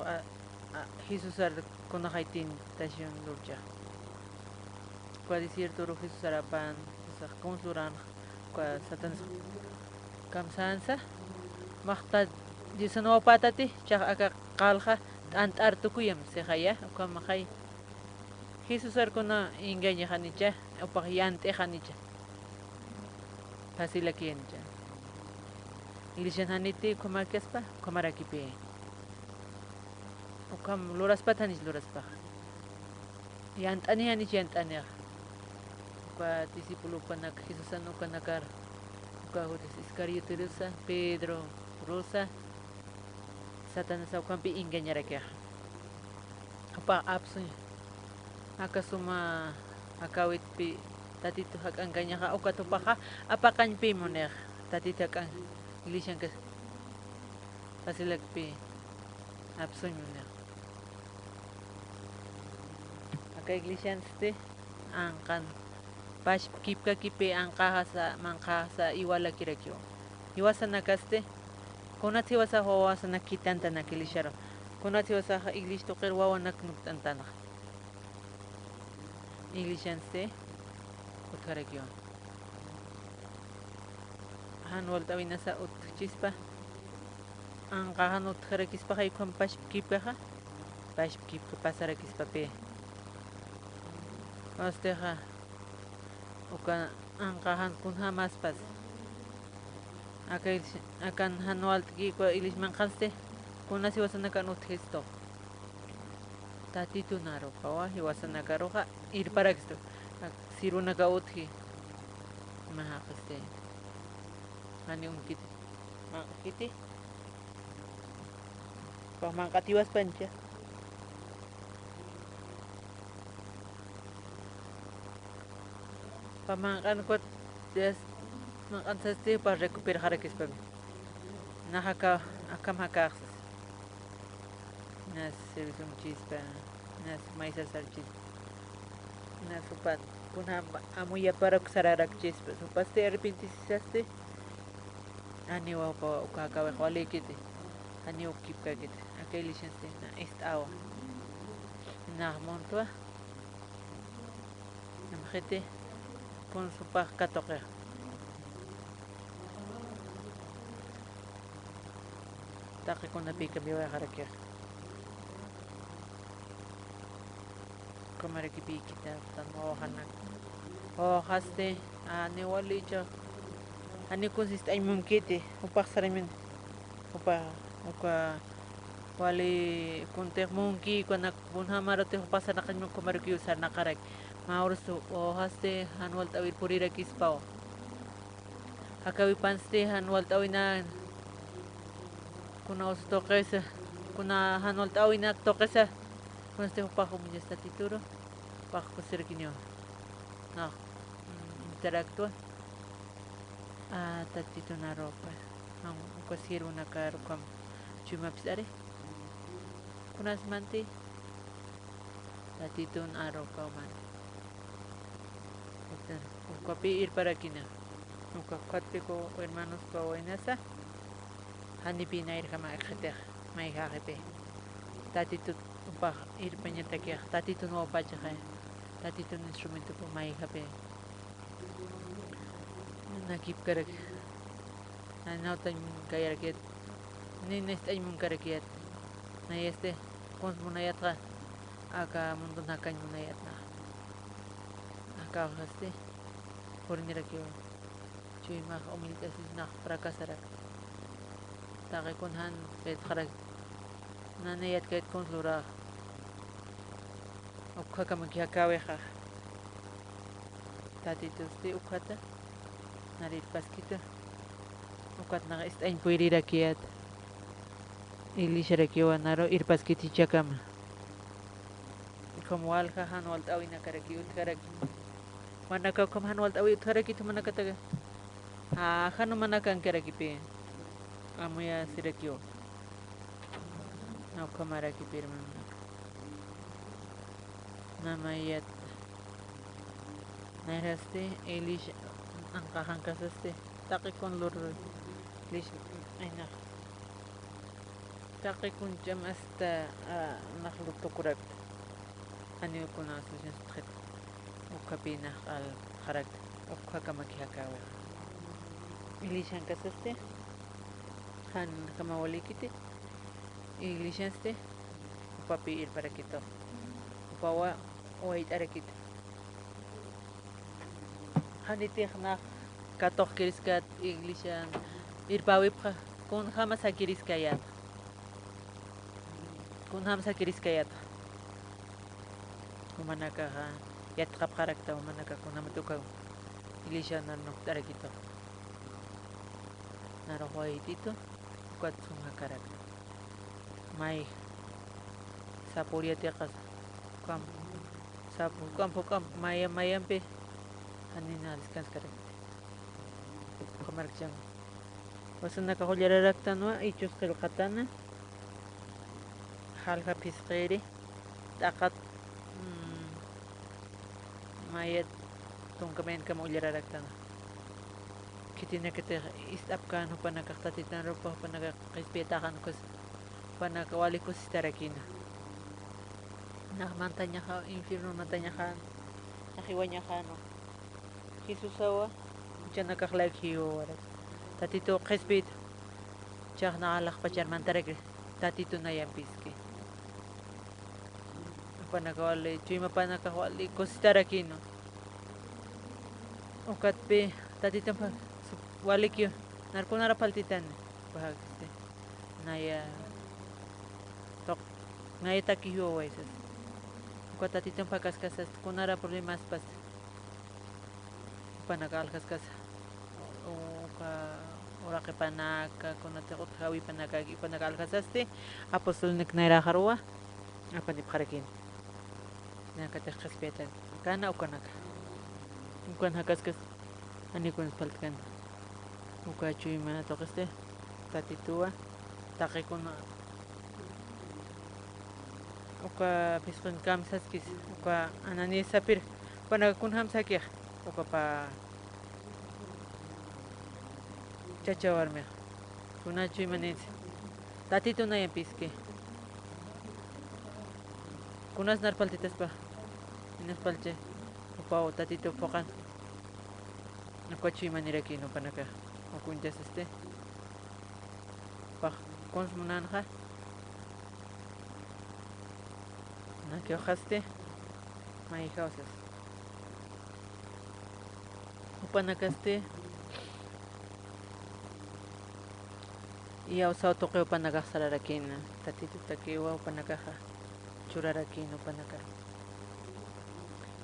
Jesus ar con haitin tasyon lucha ko desierto ro Jesus arapan sa konsuran ko satan kamsansa maqta disano patati cha aka qalha ant artukuyam se khaya ko makhay Jesus ar kona inganya khanicha opaqyante khanicha fasila kiencha ilishan haniti komakespa komarakipe okam loraspa tanis loraspa yantani hanich yantani kwa discípulo panak Jesus ano kanakar kwa Judas Iscariote Rosa Pedro Rosa Satanás aukampi inganyara kya apa apsun akasuma akawit pi tatito hak angkanya ka o katupaka apakan pi moner tatito hak ang ilisyan ka pasilag pi apsun moner aka ilisyan ste angkan pas kipka kipe angka sa mangka sa iwala kirakyo iwasa nakaste konati wasa hawa sa nakitanta nakilisharo konati wasa iglis to kerwawa naknutantana iglisyan ste utkarakyo han walta winasa ut chispa angka han utkarakispa kay kompas kipka ha pas kipka pasara kispa pe osteha uka angkahan kun hamas pas akan hanual tiki ko ilis mangkaste kuna si wasana kan uthisto tati tu naro kawa hi wasana karoha ir paraksto siruna ka uthi mahakaste ani kiti kiti pa mangkatiwas pancha pamangkan ko des makan sasti para recuperar harakis pa nahaka akam hakas nas servicio chispa nas maisa sarchis nas upat kuna amuya para kusararak chispa supaste arrepentisisaste ani wa pa ukakawe khwale kiti ani ukip ka kiti akeli shenste na estawa na montua namkhete con su paz catoque. Taque con la pica me voy a dejar aquí. Como que piquita, tan hojanak. Hojaste, ani walicho. Ani consiste en mumkete, upa saramin. Upa wali kuntek mungki kuna bunhamarote upasa nakan mo kumarki usar nakarak. Maursu haste hanwal tawir purira kispao akawi panste hanwal tawina kuna ustoqesa kuna hanwal tawina toqesa con este pajo muy está tituro pajo cerquinio no interactúa tatito na ropa ko sirvo na karo kam chuma pisare kunas manti tatito na ropa man ir para aquí na nunca cuatro ko hermanos ko inasa hani pina ir kama khate mai gape tatito pa ir peñeta que tatito no pacha tatito un instrumento ko mai gape nakip karak na tan kaya raket ni nesta imun karakiat na este kons munayat ka aka mundo nakan munayat na aka haste por ni rakyo chui ma umiltas na frakasarak tagay kunhan pet kharak nanayat kait kons lura ukha kamagya kaweha tatito ste ukhata narit paskita ukat na ist ain puiri rakiat ili sharakyo naro ir paskiti chakama como alja han walt awina karaki ut karaki manaka kom han walt awi ut karaki tu manaka taga hanu manaka ang karaki pe amuya sirakyo na kamaraki pe namayat nairaste elish ang kahangkasaste taki kon lur lish ayna taki kun jam hasta nakhlut kurak ani ko na sujan tret ukapina al kharak ukakamakihakawa elish ang kasaste han kamawalikite ilishaste papi ir para kito upawa wait arakit haniti khna katok kiriskat inglishan ir pawip kun khama sakiriskayat kun ham sakiriskayat kumanaka yat khap kharakta kumanaka kunamatuka ilishan nan arakito naro hoitito kwat sumakarak mai sapuria tiakas kam sapu kam mayam pe hanina descansa kare kamar jam wasana ka holyara raktanwa ichus qilqatana halqa pisqiri taqat mayat tungkamen kam holyara raktana kitina kete istapkan panaka tatitan ropa panaka respetakan kos panaka walikos tarakina montaña infierno montaña nahiwaña no Jesus awa jana kakhlak hiyo tatito khespit chahna alakh pachar mantarek tatito na yampiski panakawali chima panakawali kostarakino ukatpe tatito pa walikyo narkunara paltitan bahagste naya tok naya takiyo waisas tatito pakaskas kunara problemas pas panakal kaskas o ka ora ke panaka kunate uthawi panakal kasaste apostol nik naira harwa apa ni pharakin na kate khaspetan kana o kanaka kun hakaskas ani kun paltkan uka chui mana tokaste tatitua takikun uka biskun kam saskis uka anani sapir panakun ham sakih uka pa chachawar me kuna chui manis tatito na yampiske kunas narpaltitas pa inas palche upa tatito pokan uka chui maniraki no panaka ukunjas este pa kons munanja que hojaste mai causas upanakaste y usado toque upanakasararakin tatito takiwa upanakaja churarakin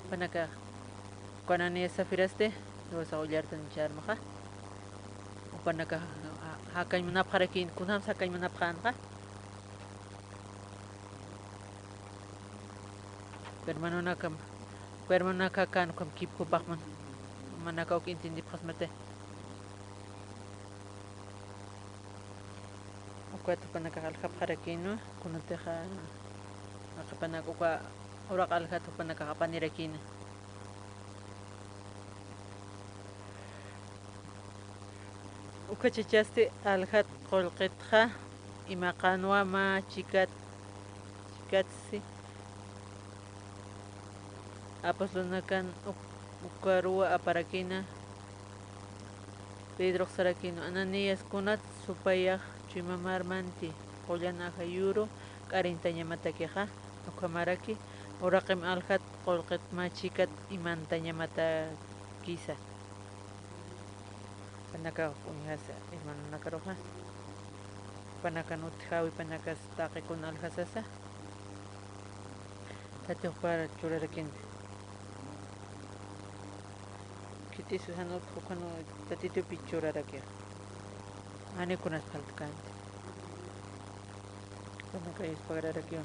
upanaka cuando ni safiraste lo vas a ollar tan charmaja upanaka hakan munaparakin kunam sakan munapranqa hermano naka kan kam kip ko bakman manaka ok intindi pasmate ukwat panakakalkap harakino kunoteja akapanak ukwa urak alhat panakakapanirakin ukachichaste alhat qolqitja imaqanwa ma chikatsi apaslunakan ukarua aparakina Pedro Sarakino Ananias kunat supayaj chimamarmanti qollana hayuro k'arintañamatakiqa ukamaraki uraqim alhat qolqit machikat imantañamata kisa panaka uñasa hermano nakaroja panaka nutjawi panaka taqikuna alhasasa tatiq para churarakinti kitisu hanut hukano tatitu pichuraraki ani kunas faltkanti panaka ispagararaki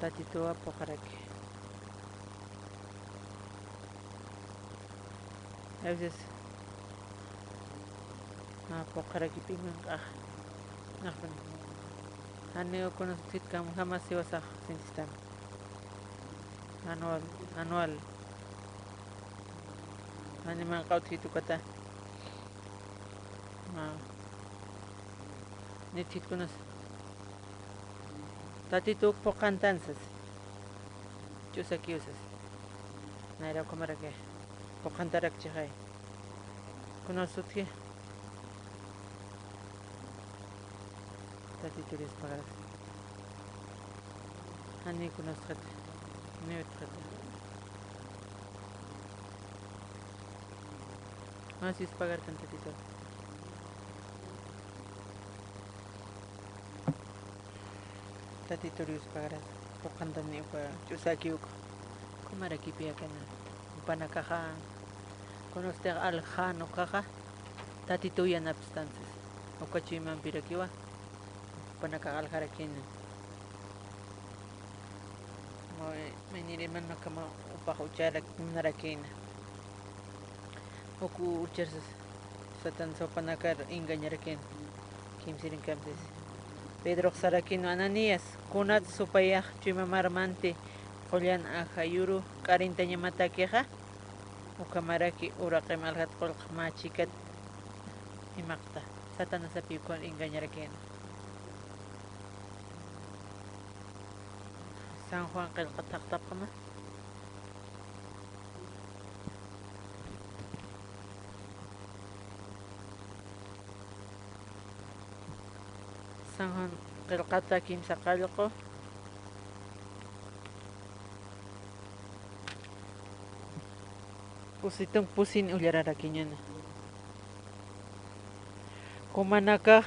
tatitu apoqaraki a veces apoqaraki piman qaj naqpan ani ukunas sitkam jamás iwasaq sintistam anual animan qawthitukata nititkunas tatituk poqantansas ch'usakiusas naira kumarake poqantarak chaqay kunasutki tatituris pagaras ani kunasqat niwitqat Masis pagar kan tatito tatiturius pagaras poqantani upa ch'usakiuq kumaraki piyakana upanakaqa kunustaq aljano qaqa tatituyanapas tansis ukachiman pirakiwa upanaka aljarakina meniriman kama upaq ucharak narakina oku ucharsas satan sopanakar engañarakin kimsirin kamsis Pedro Sarakino Ananías kunat supayaj chimamarmanti qollan ajayuru k'arintañamatakiqa ukamaraki uraqim alhat qolq machikat imaqta satanasapi ukwan engañarakin San Juan qillqataqtaqma San Juan qillqata kimsa qallqu pusitun pusin ullararakiñana kumanakaq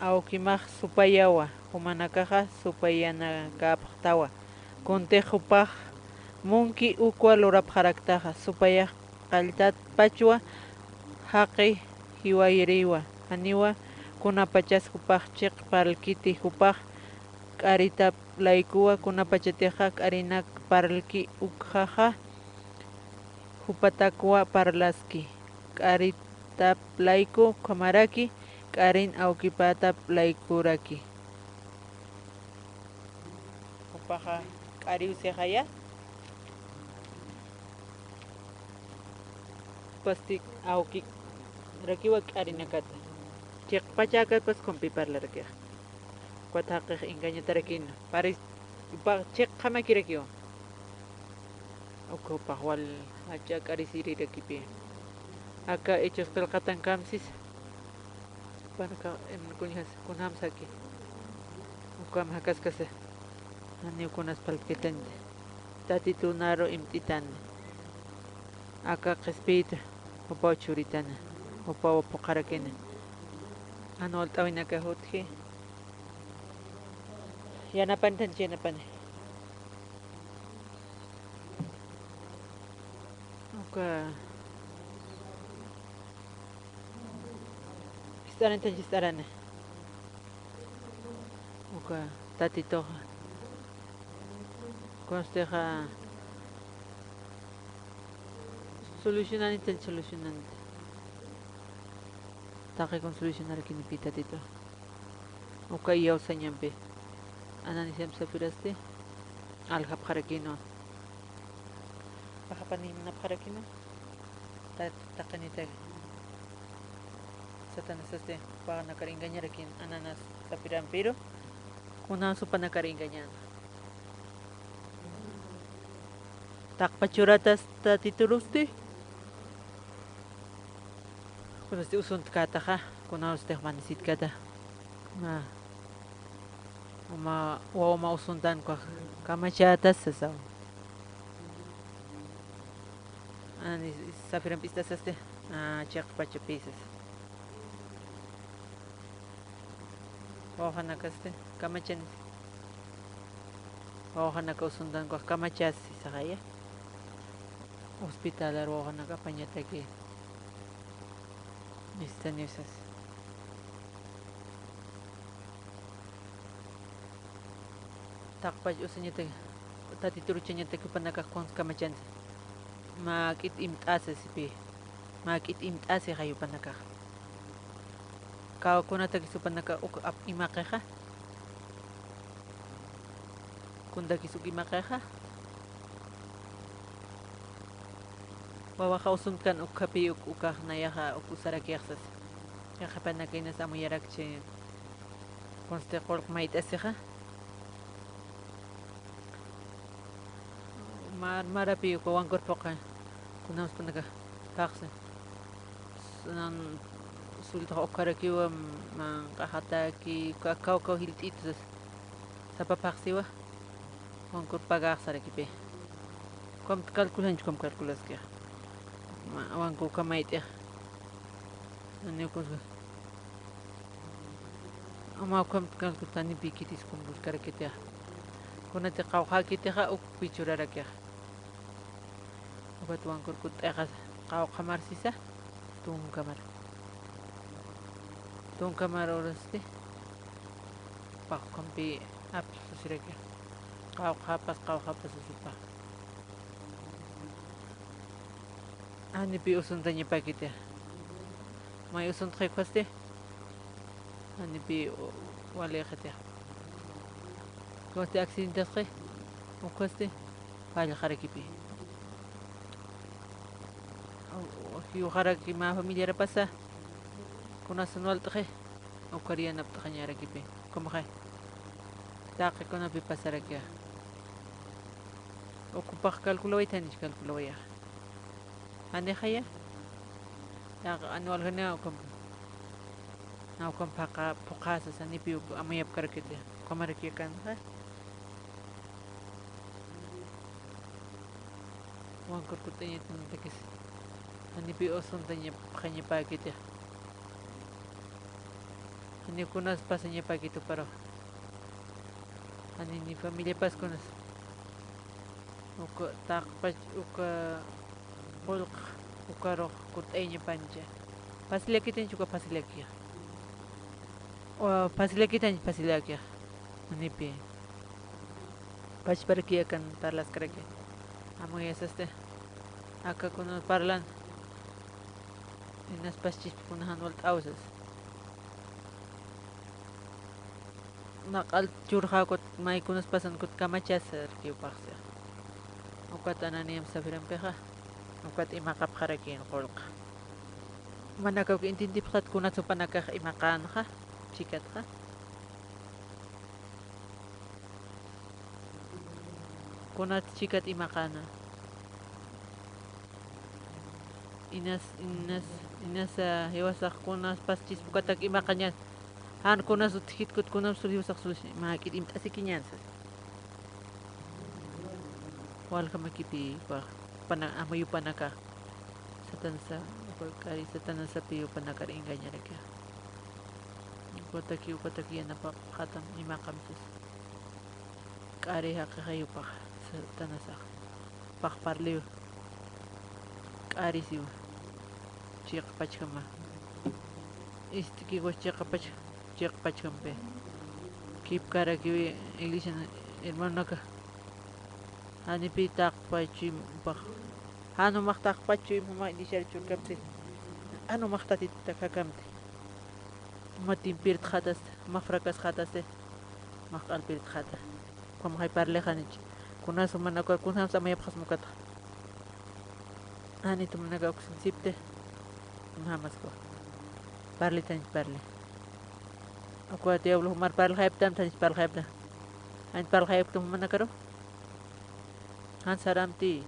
awkimaq supayawa kumanakaqa supayanakapaq tawa kuntijupaq munki ukwa lurapqaraqtaqa supayaq qalltat pachwa haqi hiwayriwa haniwa kunapachasqupaq chiqparlkiti hupaq k'aritap laykuwa kunapachatiqa k'arinak parlki ukhaqa hupatakwa parlaski k'aritap layku kamaraki k'arin awkipatap laykuraki upaqa k'ari usihaya pastik awki rakiwa k'arinakata chiqpachakapas kompi parlarakiqa kuataqiq engañatarakina paris upaq chiqqamakirakiwa ukupaq wal hacha k'arisirirakipi aka hechos qillqatan kamsis panaka kuñas kunhamsaki ukam hakaskasa ani ukunas palpitante tatitunaro imt'itani aka q'ispita upaw churitana upaw puqarakina anual t'awinaka hutki yanapantanchi yanapani uka istarantanchi istarana uka tatitoqa Consteja solucionanita solucionante. Taque con solucionar aquí ni pita tito. Oka yau sanyampe. Anani sem sapiraste. Alhap harakino. Pahapani na harakino. Takanita. Satanas este para nakaringañar aquí ananas sapiran pero kuna su panakaringañan. Takpachuratas tatiturusti. Kuna este usunt kataja. Kuna este manisit kata. Uma usuntan kwa kamachatas sasa. Ani sapiran pistas este. Chak pachapisas. Ohana kaste kamachan. Ohana kausundan kwa kamachas sakaya. Hospital ohana ka pañataki. Nistanisas. Takpaj usanyate tatituruchanyate ka panakakons kamachan. Makit imtase sipi. Makit imtase kayo panakak. Kau kuna tagi supanaka ap imakeha. Kunda kisuk imakeha. Bawa kausun kan ukapi ukah nayaha ukusarakiaksas. Yakapanaka ina samu yarakche. Konste kork mait aseha. Marapi ko wangkor poka. Kunams panaka paksa. Sunan sulta okarakiwa kahata ki kau hiltitus sapapaksiwa wangkor pagar sarakipe kom kalkulas kya wangko kamait ya ani ko ama kom kalkutani bikitis kom karakitya kunate qawhakitya uk pichurarakya obat wangkor kutqa qaw qamarsisa tum kamar Tung kamar oraste. Pak kampi ap susireke. Kau kapas susupa. Ani pi usun tanya pakitya. May usun trekwaste. Ani pi wale khatya. Koste accidentes re. Ukwaste. Pala kharakipi. Yu kharaki ma familia repasa. Kuna sunwal txe o kariya nap txanyara kipe como khay taqe kuna pi pasara kya o kupaq calculaway tanich calculawaya ane khaya ya anual gana o kom paqa puqasa sani pi amayap karakete kamara kya kan ha wan kurkutenya tantakis ani pi osun tanya khanya pakete Ani kunas pasanya pagi tu paro. Ani ni familia pas kunas. Uka tak pas uka polk uka roh kut enya panja. Pasila kita juga pasila kia. Pasila kita pasila kia. Ani pi. Pas pergi akan tarlas kerja. Amo ya saste. Aka kunas parlan. Inas pas cis kunahan walt ausas. Nakal curha kot mai kunas pasan kot kamachas kiu paksa. Ukat ananiam sabiram peha. Ukat imakap kharakin qolq. Manakaw intindi phat kunat supanakah imakan ha. Chikat ha. Kunat chikat imakana. Inas hewasak kunas pastis bukatak imakanya. Han kunas uthit kut kunam suli usak suli makit imtasikinyan sa wal kamakipi pa pana amayu panaka satansa kari satansa piyo panakar inganya rekya kotaki na pa khatam imakam sus kari hakahayu pa satanasa pak parliw kari siw chik pachkama istiki go chik pach Cek pachkampe. Keep kara kiwi English hermano naka. Anipi taqpachim paq. Hanu maqtaqpachim huma dishar churkamti. Anu maqtati takakamti. Matin pirt khatas, mafrakas khatas maqal pirt khata. Como hay parle khanich. Kunas manaka kunas samay phas mukata. Ani tumnaga oksin sipte. Mamas ko. Parle tan parle. Aku diablo mar parle hayp tan tan parle hayp na. An parle hayp tum manakaro. Han saramti.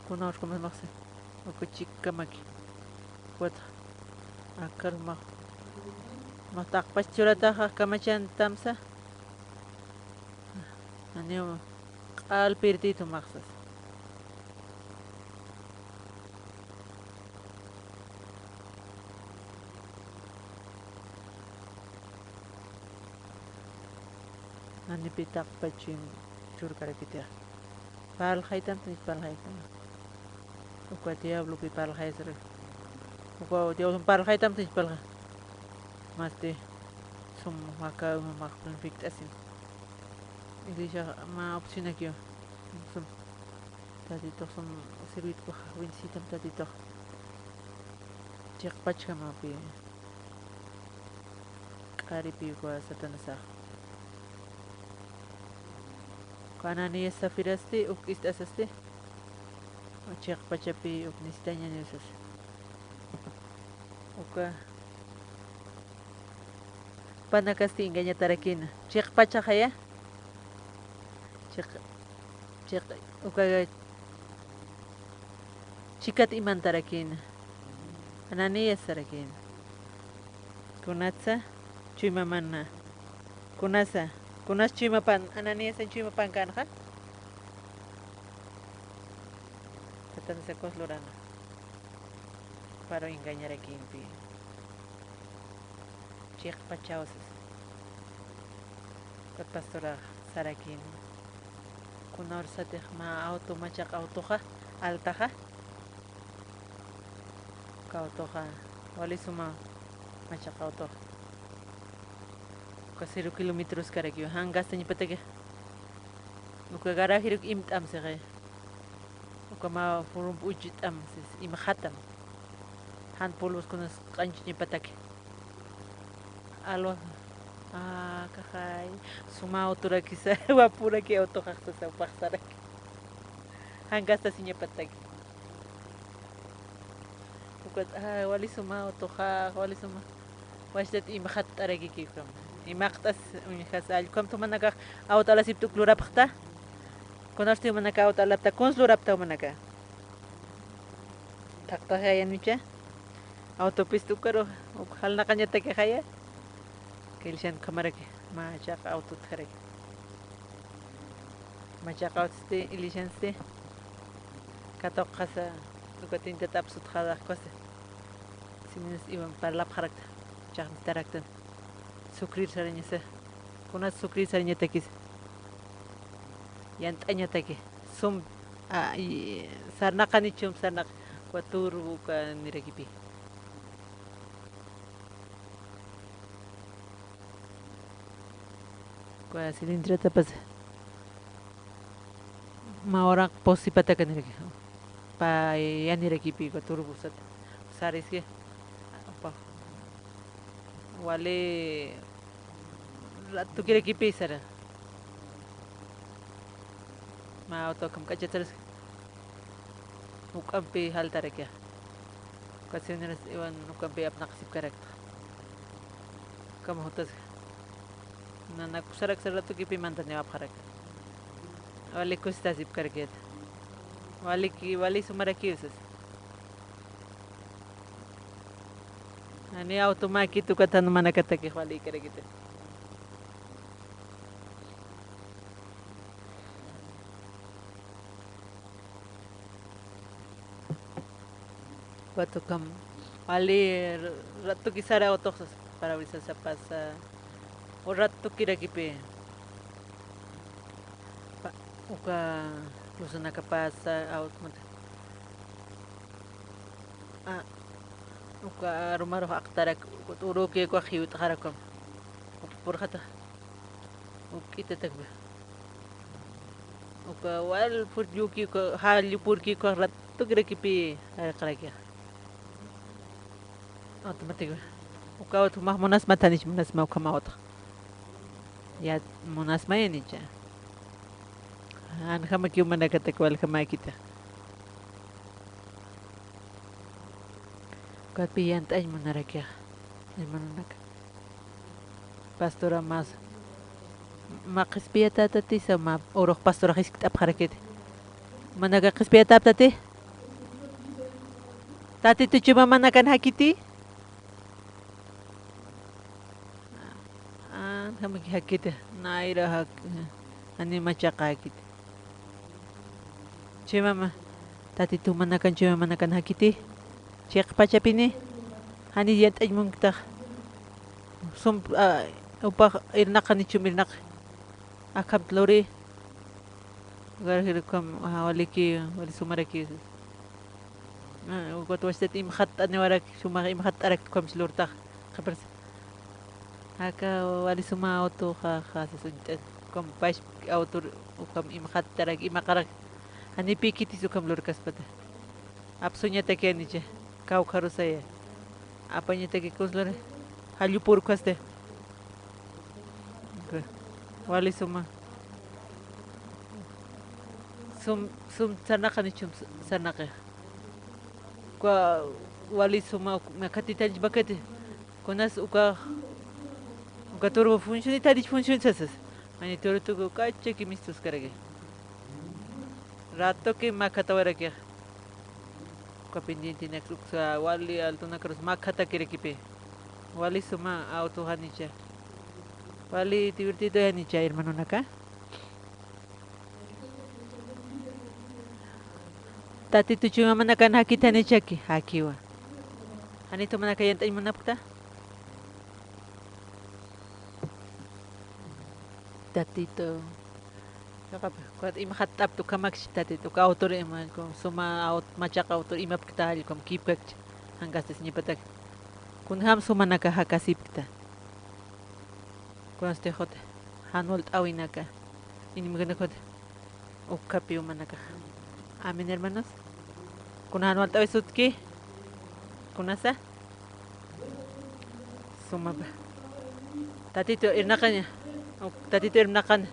Kunaos como makse. Oku chikka maki. Wata. Akar ma. Matak pachurata kamachan tamsa. Anyo al pirtito maksas. Ani pitak pachim churkara kita. Pal khaitam tis pal khaitam. Uko diablo pi pal khaisre. Uko diablo pal khaitam tis pal. Maste sum maka mak konflikt asin. Ilisha ma option aqui. Sum tadi tok sum servit ko win sitam tadi tok. Cek pachka ma pi. Kari pi ko satanasa. Kanani safirasti uk istasasti. Cek pacapi uk nistanya nesus. Uka panakasti inganya tarakin. Cek paca kaya? Cek uka cikat iman tarakin. Anani tarakin. Kunatsa cuma mana. Kunasa. Kunas cuma pan, anani sen cuma pan kan kan? Katan sekos lorana. Para engañar a Kimpi. Cek pachaos. Kat pastora sarakin. Kunor sa ma auto machak autoha, altaha. Ka autoha. Wali suma machak auto. Ka 0 kilometros karakyo. Hanggas tanya patake. Uka gara hiruk imt am sege. Uka ma forum ujit am sis imhatam. Han polos kunas kanchni patake. Alo kakay suma autora kisa wapura ki auto kaksa sa paksarak. Hanggas ta sinya patake. Uka wali suma auto ka wali suma. Wajdat imhat aragi kikam. Imaktas unikasal kom tu manaka auto ala siptuk lurapta konasti manaka auto ala ta kons lurapta manaka takta haya nucha auto pistu karo hal nakanya take haya kelsian kamarake majak auto tharek majak auto ste ilisan ste katok khasa tukatin tetap sut khada kose simis iwan parlap kharakta jak taraktan sukrir saranya se kuna sukrir saranya tekis yang tanya teki sum sarnak kani cum sarnak watur bukan nirekipi kua silindra tapas ma orang posi patakan nireki pa yan nirekipi watur busat saris ke apa wale tu kira kipi sara ma auto kam kacha terus ukam pe hal tarak ya kasi neras iwan ukam pe apnak sip karak kam hotas na nakusarak sara tu kipi mantan ya apkarak wale kusta sip karak wali sumara kiusas ani automaki tu kata mana kata ke wali kira gitu. Batu kam wali ratu kisara otok para bisa sapasa o ratu kira kipe uka lusuna kapasa out mata uka rumah roh aktarak uro ke ko khiut harakam por hata ukita takbe uka wal por yuki ko hal por ki ko rat to gira kipi karakia automatic uka tu mah monas matanish monas mau kamawata ya monas mayanicha an hama ki umana kata kwal hama kita kat pian tay monarakia manunaka pastora mas maqispiyata tati sama oroq pastora hiskta apharakete managa qispiyata tati tati tu cuma manakan hakiti hamaki hakite naira hak ani machaqa hakite cuma tati tu manakan cuma manakan hakiti cek pachapini hani yat ajmungta sum upah irnaqani chumirnaq akab lori garhirkam waliki wali sumaraki ugot wastat imkhat ani warak sumar imkhat arak kam slurta khabars haka wali suma auto kha sunta kom pas auto ukam imkhat tarak imakarak ani pikiti sukam lurkas pada apsunya tekeniche kau kharusaya apanya teki kuslore halyu por kaste wali suma sum sanaka ni chum sanaka kwa wali suma makati tanj bakate konas uka turbo funcioni tadi funcioni sasas ani toro tu kache ki mistus karage rato ke makata warake kwa pendiente na kruksa wali altuna krus makata kirekipe wali suma auto hanicha wali divertido hanicha hermano naka tati tu cuma manakan hakita ni chaki hakiwa ani tu manakayan tay manapta tati tu kuat imhatap tu kamakshi tati tu ka autor iman ko suma out machak autor imap kita hal kom kipek hanggas ni patak kun ham suma naka hakasip kita kun este hot hanwolt awinaka ini magana hot ukapi manaka amin hermanos kun hanwolt awi sutki kunasa suma tati tu irnakanya tati tu irnakan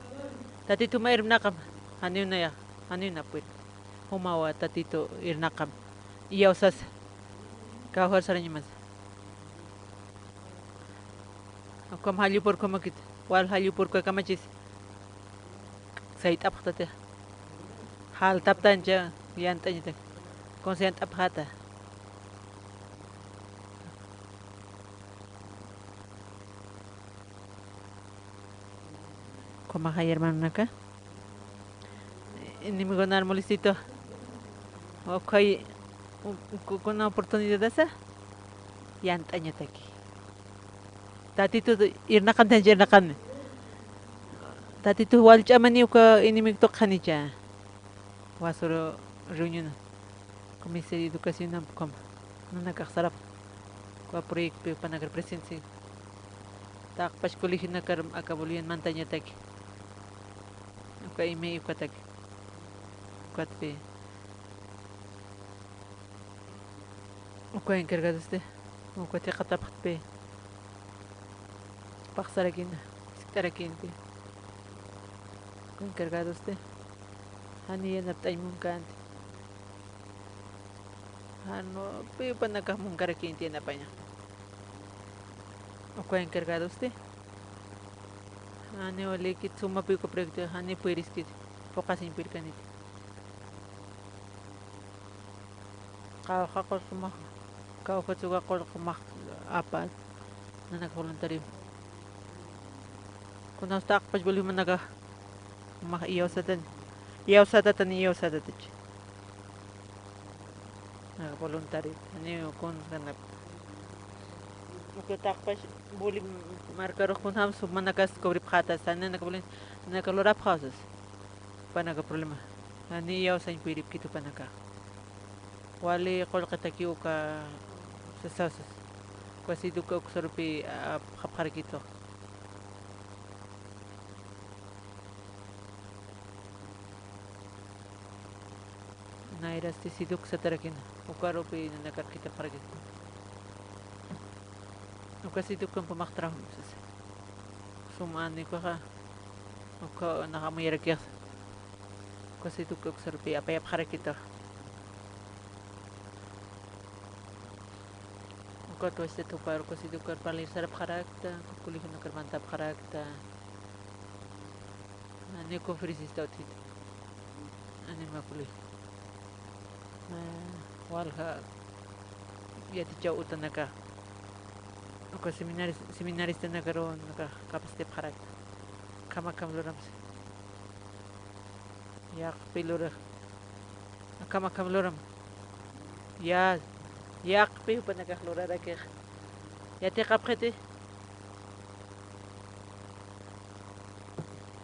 tati tu ma irnakam hanin na ya hanin na puit humawa tati tu irnakam iyaw sas kahor saranya mas kam halyu por kamakit wal halyu por ka kamachis sait ap khata hal tap tanja yan tanya tak konsent ap khata como hay hermano acá ni me ganar molicito okay con una oportunidad de esa yan tanya taki tati tu irnakan tan irnakan tati tu wal chamani ka inimig to khanija wasoro reunion comisión de educación com nana kaksarap ko proyek pe panagar presensi tak pas colegio na kar akabulian mantanya taki ka email ka taki katpe ko encargado este ko te khatap pe pasar aquí estar aquí con encargado usted hani en aptay mungkan ano pe panaka mungkar aquí entienda paña o ko encargado usted hani ole ki suma pe ko proyecto hani pueris ki focus en pirkanit ka ko suma ka ko tsuga ko ma apa nana voluntario kuna stak pas boleh managa mah iyo sadatan iyo sadatan na voluntario ani kon ganap muke tak pas boleh markar kun ham sub managas kobri khata sana na boleh na kalora phasas panaga problema ani iyo sa impirip kitu panaga wali qol qataki uka sasas kwasi duka uksorpi khapar kito Nairas te siduk satarakin. Ukaro pe nakar kita paragit. Uka siduk kan pamaktrahum sas. Sumaan ni ko ka. Uka nakamayarakyas. Uka siduk ko sarpi apayap harakita. Uka to este tupar ko siduk kar palir sarap harakta. Kukulihin nakar mantap harakta. Ani conferences tautit. Ani makuli. Walha ya ti chau utanaka. Uka seminaris tanakaron naka kapastep harak. Kama kamlorams. Yak pilura. Kama kamloram. Ya yak pe panaka lorara ke. Ya te kapkhete.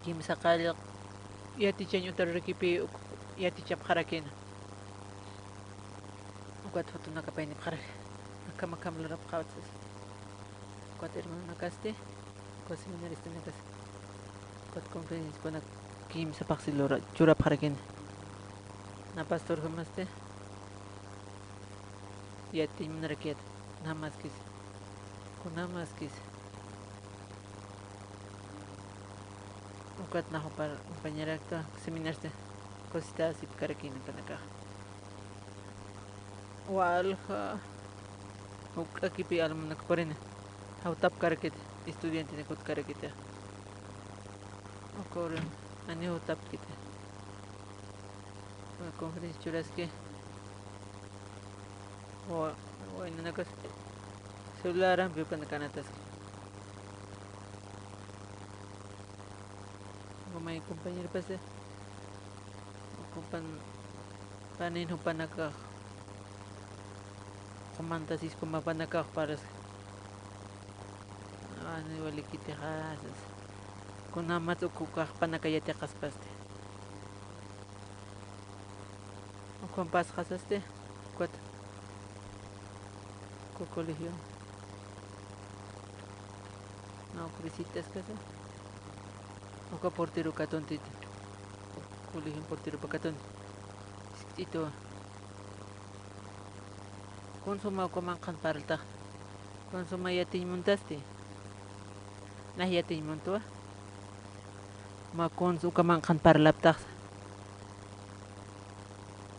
Kim sakal ya ti chanyo tarkipi ya ti chap harakin. Ukat foto nakapainip harak. Nakam lorap kautsas. Ukat hermano nakaste. Ukat seminarista nakas. Ukat conference ko nak kim sa paksilora churap harakin. Na pastor hamaste. Ya ti mnarakiat. Namaskis. Kunamaskis. Ukat na hopar compañerakta seminarista. Cosita sip karakin kanaka. Walha aquí pi alma nakparin hautap karakit estudiante ne kut karakit okor ani hautap kit conference churaske o inakas celular am pipan kanatas mamay compañero pase ocupan panin hupanaka Komantasis kumapanakak para ano walikite hasas kunamat ukukak panakayate kaspaste ukampas hasaste kuat kokolegio no crisitas casa uka portero katontit colegio portero pakaton ito Konsuma ko man kan paralta. Konsuma yatin muntaste. Nah yatin muntua. Ma konsu ka man kan parlapta.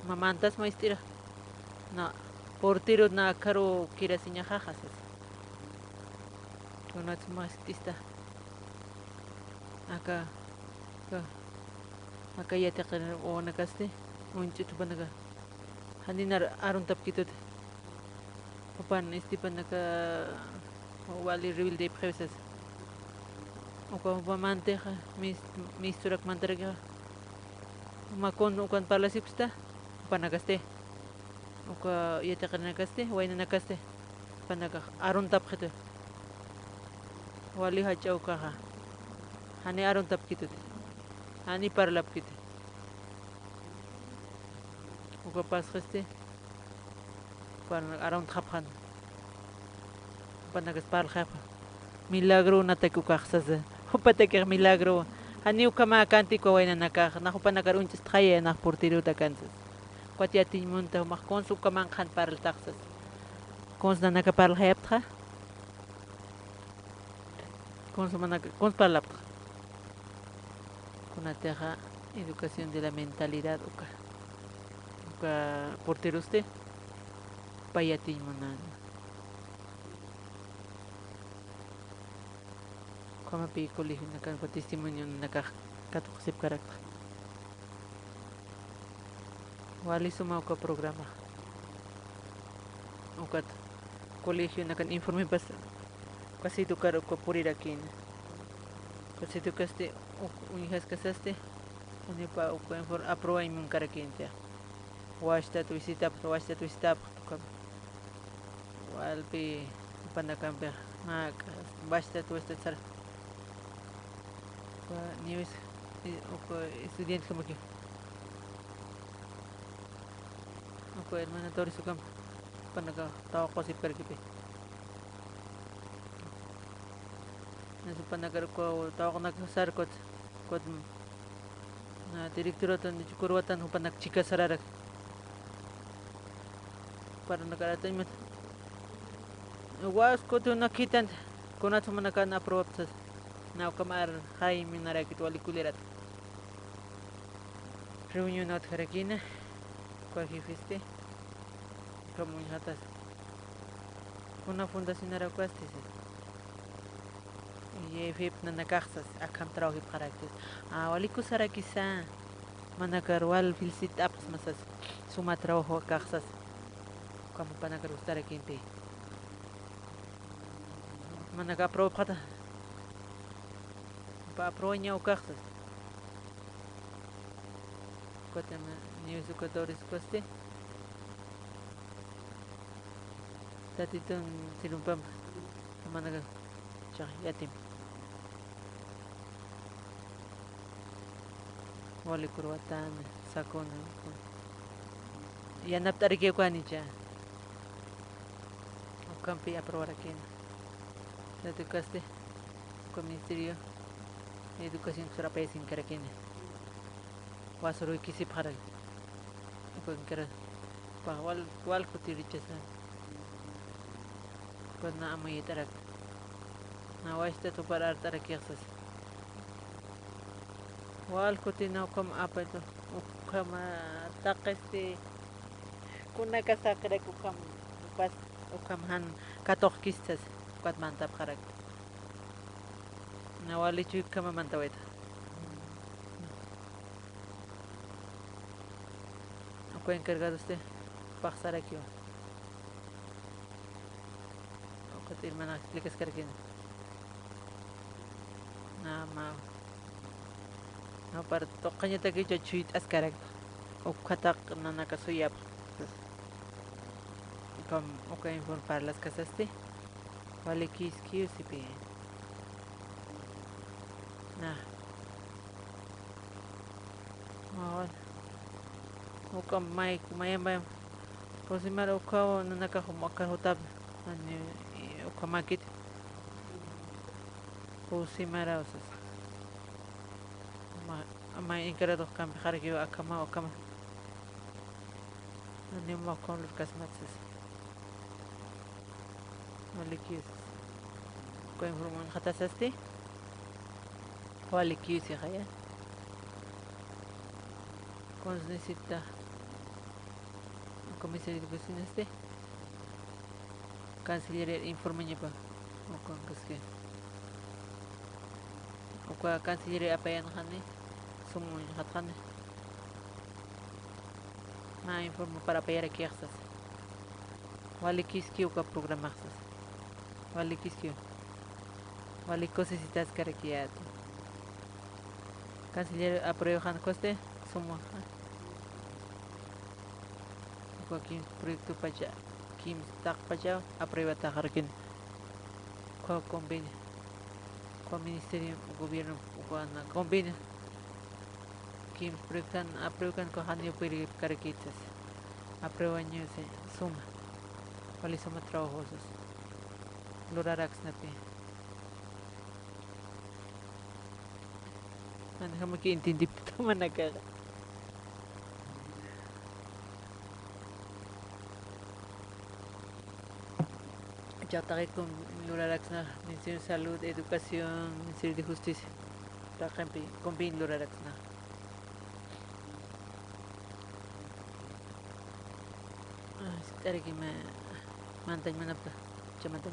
Mamantas ma istira. Na portiro na karo kira sinya jajasas. Konat mas tista. Aka yate kan o nakaste. Unchi tu banaga. Handinar arun tap kitut. Upan istipan naka wali reveal de presas. Uka upamante ha misturak mantarga. Makon ukan parlasipsta upanagaste. Uka yete kanagaste waina nagaste. Panaga arun tap khete. Wali hacha uka ha. Hani arun tap kitut. Hani parlap kite. Uka pas kheste. Around Japan. Panagas par Japan. Milagro na tayo kaksasa. Hupatek milagro. Hani ukama kanti ko ay nanakak. Nakupanagaroon just kaya na portiro da kansas. Kwat yatin munta makons ukamang kan par taksas. Kons na nakapar hayap ka. Kons palap. Kunateja educación de la mentalidad uka. Uka portiro usted. Payatin mo na. Kung mapikulihin na kan testimonyo na nakakatukasip karakter. Wali sumaw ka programa. Ukat kolehiyo na kan informe pas kasi tukar ko purirakin. Kasi tukaste unihas kasaste. Ano pa uko apruay mong karakin siya. Washta tu isitap. Walpi panakampe basta tu esta sar news o estudiante como que o hermana Tori sukam panaga taw ko si perkipe nasu panagar ko taw ko nagsar ko na direktura tan chukurwatan upanak chika sararak para nakarataña was kutu nakitan kunatu manakana aprobas na kamar Jaime narakit walikulirat reunión at harakina kwaji feste como hatas una fundación aracuastis y fip nanakaxas akam trabajo parakis waliku sarakisa manakar wal filsit apas masas suma trabajo kaxas como panakar gustar aquí en manaka aprobata pa aproña o kaxas Kotama news educadores coste tatitun silumpam managa chah yatim wali kurwatan sakon yanap tarike ko anicha kampi aprobara ken datu coste con ministerio de educación sura sin karakene wasoro kisi paral ko kera pa wal kutirichasa ko na amay tarak na waiste to parar tarak yaksas wal kutina kom apato kama takeste kuna kasakre ko kam pas kam han katok kistas kwat mantap karak na wali chuik kama mantawet Ako encargado usted pasar aquí. Ako tilman na explikas karkin. Na ma. Na par to kanya tagi chuit askarak. O katak na nakasuyap. Kam o ka informar las kasaste. Vale kiski usipi. Na. Mawal. Ukam mai kumayamba posimara ukaw na nakahumakahutab ani ukamakit posimara usas mai encarado kam hargyo akama ani makon lukas matsas malikis ko informan khatasasti walikis ya khaya con necesita Comisario de Educación Cancillería informe pa o con que o kwa Cancillería apayan khane sumo hatkhane ma informe para apoyar aquí axas wali kiski o ka programa axas wali kiski wali cosas karakiat Cancillería aprueba han coste sumo aquí proyecto pacha kim tak pacha aprueba tajarkin ko convenio con ministerio gobierno con convenio kim proyectan aprueban ko hanyo peri karakitas aprueban yo se suma wali suma trabajos lorarax napi man hamo ki intindi manaka ya está con Luraraxna, Ministerio de Salud, Educación, Ministerio de Justicia. Por ejemplo, con bien Luraraxna. Estar aquí me mantan manapta, chamantan.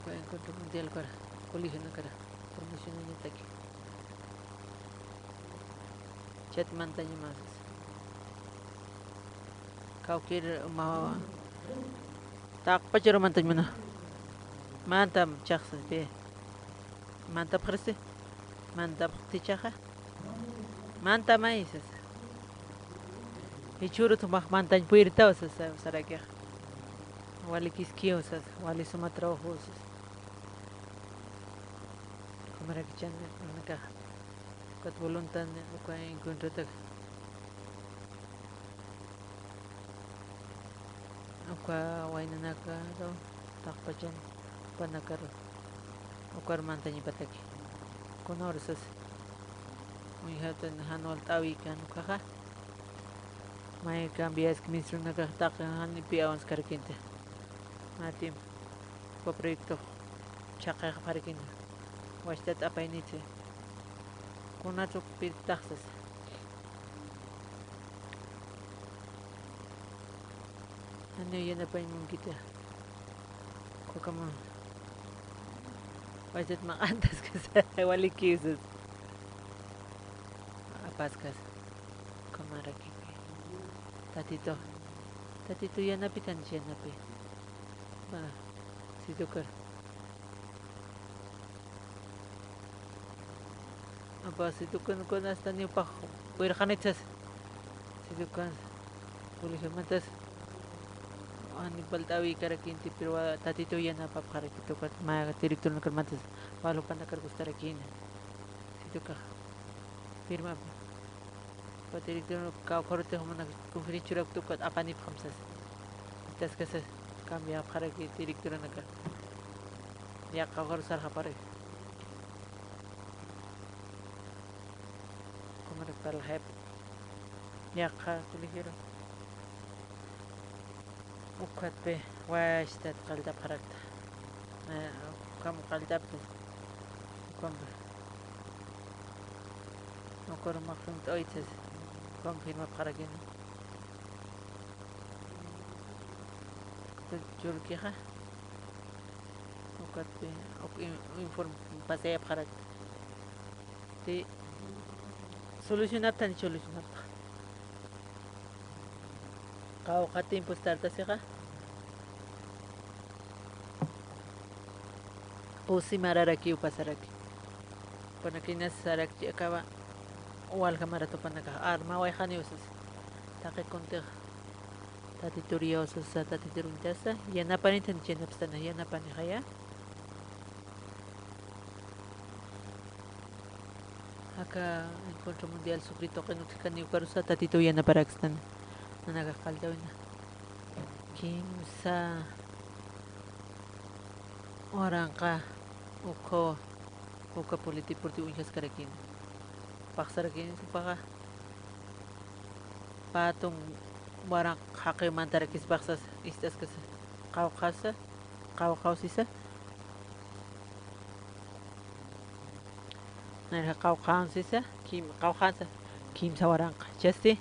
Aku encontro mundial para colegio na cara, promoción na taki. Chat mantan más. Kau kira mau tak pajero mantan mana mantam chaksa pe mantap kriste mantap tichaha mantam aisas ichuru tu mantan puirta osas sarake wali kiskio osas wali suma trabajo osas kamera kichan naka kat voluntan uka encuentro tak Uka waina naka do takpajan panakar ukar mantanya pataki konorsas muy hatan hanol tawi kan ukaha May cambias que ministro nagatakan ni piawans karikinte. Matim po proyekto chaka parikin. Washtat apainite. Kuna chuk pitaxas. Ano yan apain mong kita. Kokama. Washtat makantas ka sa wali kisas. Apas kas. Kamaraki. Tatito yan napi tan siya napi. Si Dukar. Apa si Dukar ko nasta niyo pa. Puwera kanitsas. Si Dukar. Uli siya matas. Ani baltawi karakinti pero tatito yan napapakarakito kat mga direktor na karmatas. Walo pa nakargustarakin. Si Dukar. Firma pa. Direktor kau korte homo na kufri churak tu kat apani phamsas tas kas kami ap khara ki direktor na ka ya kau kor sar khapare komar tal hab ya kha kulikiro ukat pe wash tat qalda pharak kam qalda pe kom nokor makhum toites confirma para que jur kira okat pe inform pasaya para te solution up tan solution up kau katim postar ta seka osi mararaki upasaraki panakinas saraki acaba wal kamera to panaka arma way khaniusas take konte tatituriosas tatitiruntasa yana panitan chenapstana yana panihaya aka encuentro mundial sukrito kanukani ukarusa tatito yana parakstan nanaga kaldawina kimsa oranka uka politipurti unjas karakin paksar kini supaya patung barang hake mantara kis paksas istas kes kau sisa nah kau sisa kim sawarang jasti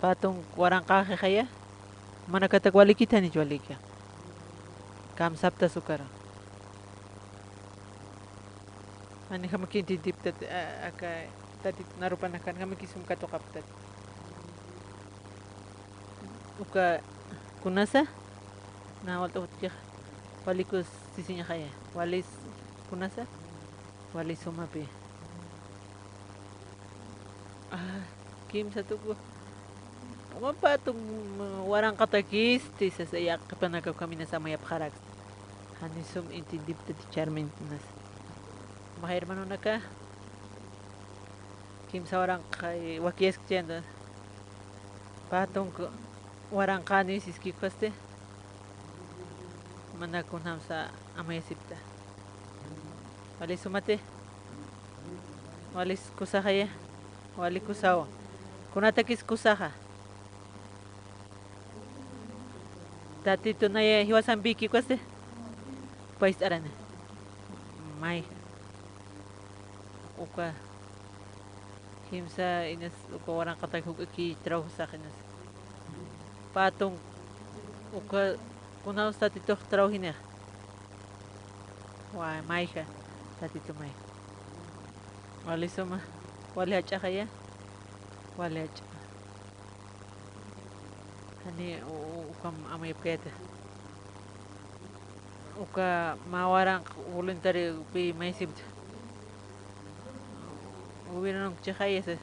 patung warang kake kaya mana kata kuali kita ni juali kia kam sabta sukara ani kami kinti tip tat aka tadi narupan akan kami kisum kato kaptat uka kunasa na walto tja walikus sisinya kaya walis kunasa walis sumapi kim satu ko patung warang katakis ti sasayak kapanagaw kami na sa mayap karak hanisum intindip tat charmin nas mahir mano naka kim sa warang kay wakies kjenda patong ko warang kani siski koste manakon ham sa amay sipta walis sumate walis kusakaya wali kusawa kunatakis kusaha tati to na hiwasan biki koste pais arana mai uka himsa inas uka warang katag ki traw sa kinas patong uka kunaw sa tito traw hina wa mai ka sa tito mai wali suma wali hacha kaya wali hacha hani ukam amay pketa uka mawarang voluntary pi may sibt Hubieron chahayas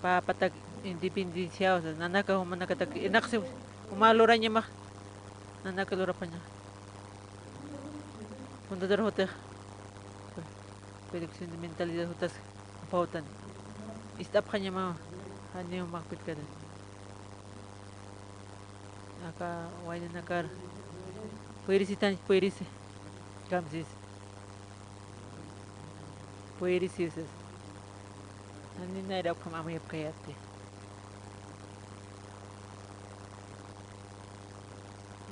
patag independencia nanaka humanakatak inaksi umalura niya mak nanakalura pa niya fundador hotel pwede sentimentalidad hotas pautan istap kanya ma hani umakpit ka din naka wala nakar puerisitan puerisi kamsis puerisis Ani naira ukam amuyap kayate.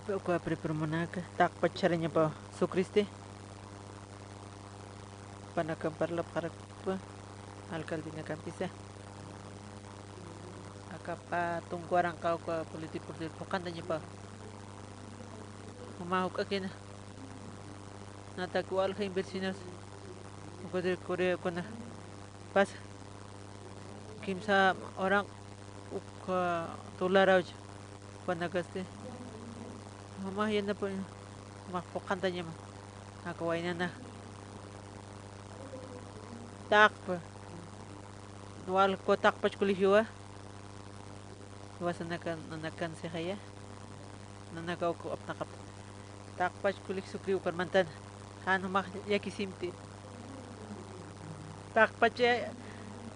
Uka prepromonaka tak pacharanya pa Sukriste. Panaka parla para alcalde na kampisa. Akapa tungguarang kau ka politik politik pokandanya pa. Mamahuk akina. Natakual ka inversioners. Uka de Korea kona. Pas kimsa orang uka dolar aja. Panagaste. Mama yan na po makpokanta niya ma. Nakaway na. Tak wal ko tak pach kulihiwa. Wasan nakan si kaya. Nanakaw ko nakap. Tak pach kulik sukri ukar mantan. Kano mak yakisimti. Tak pach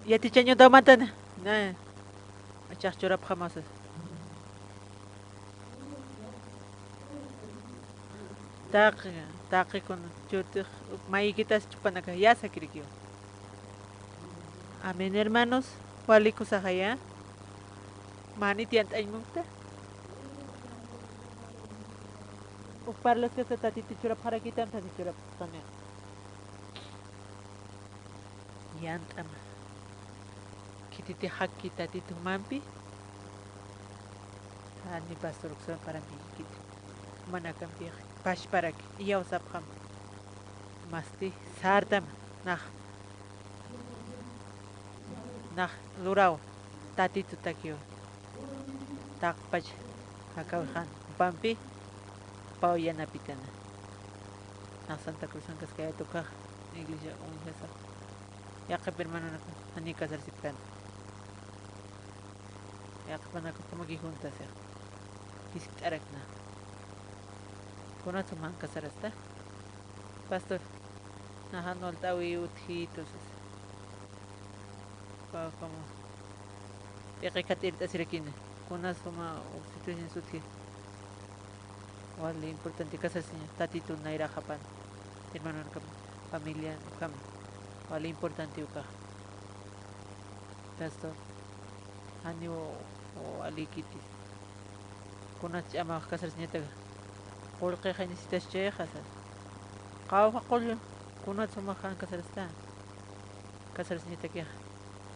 yati chanyo daw mantan. Na. Achak churap khamasa. Tak con chutuk maiquitas chupanaka ya sacriquio. Amén, hermanos. Waliku sahaya. Mani tiant aymukta. Parlas que se tatiti churap para quitar tati churap también. Yant ama. Kititi hakki tati tu mampi. Ani pastor uksan para mi kit. Manakam tiak. Pash parak iya usap ham masti sartam nah lurau tati tu takio tak pach hakau han pampi pau yana pitana nah Santa Cruz ang kaskaya tu kah iglesia unjasa ya hermano ani kasar sipkan ya pana ko pamagi juntas ya istarak na Kuna tuman kasarasta. Pastor, nahanol tawi uthitos. Pa como katirta sirakin. Kuna suma situation suthi. Wali importante kasasinya. Tatito naira kapan. Hermano kam familia kam. Wali importante uka. Pastor, hani o alikitis. Kuna chama kasarsinya taga. Qul qeexa necesitas cheexasas qawqa qul kuna sumahan kasarasta kasarasnita kiya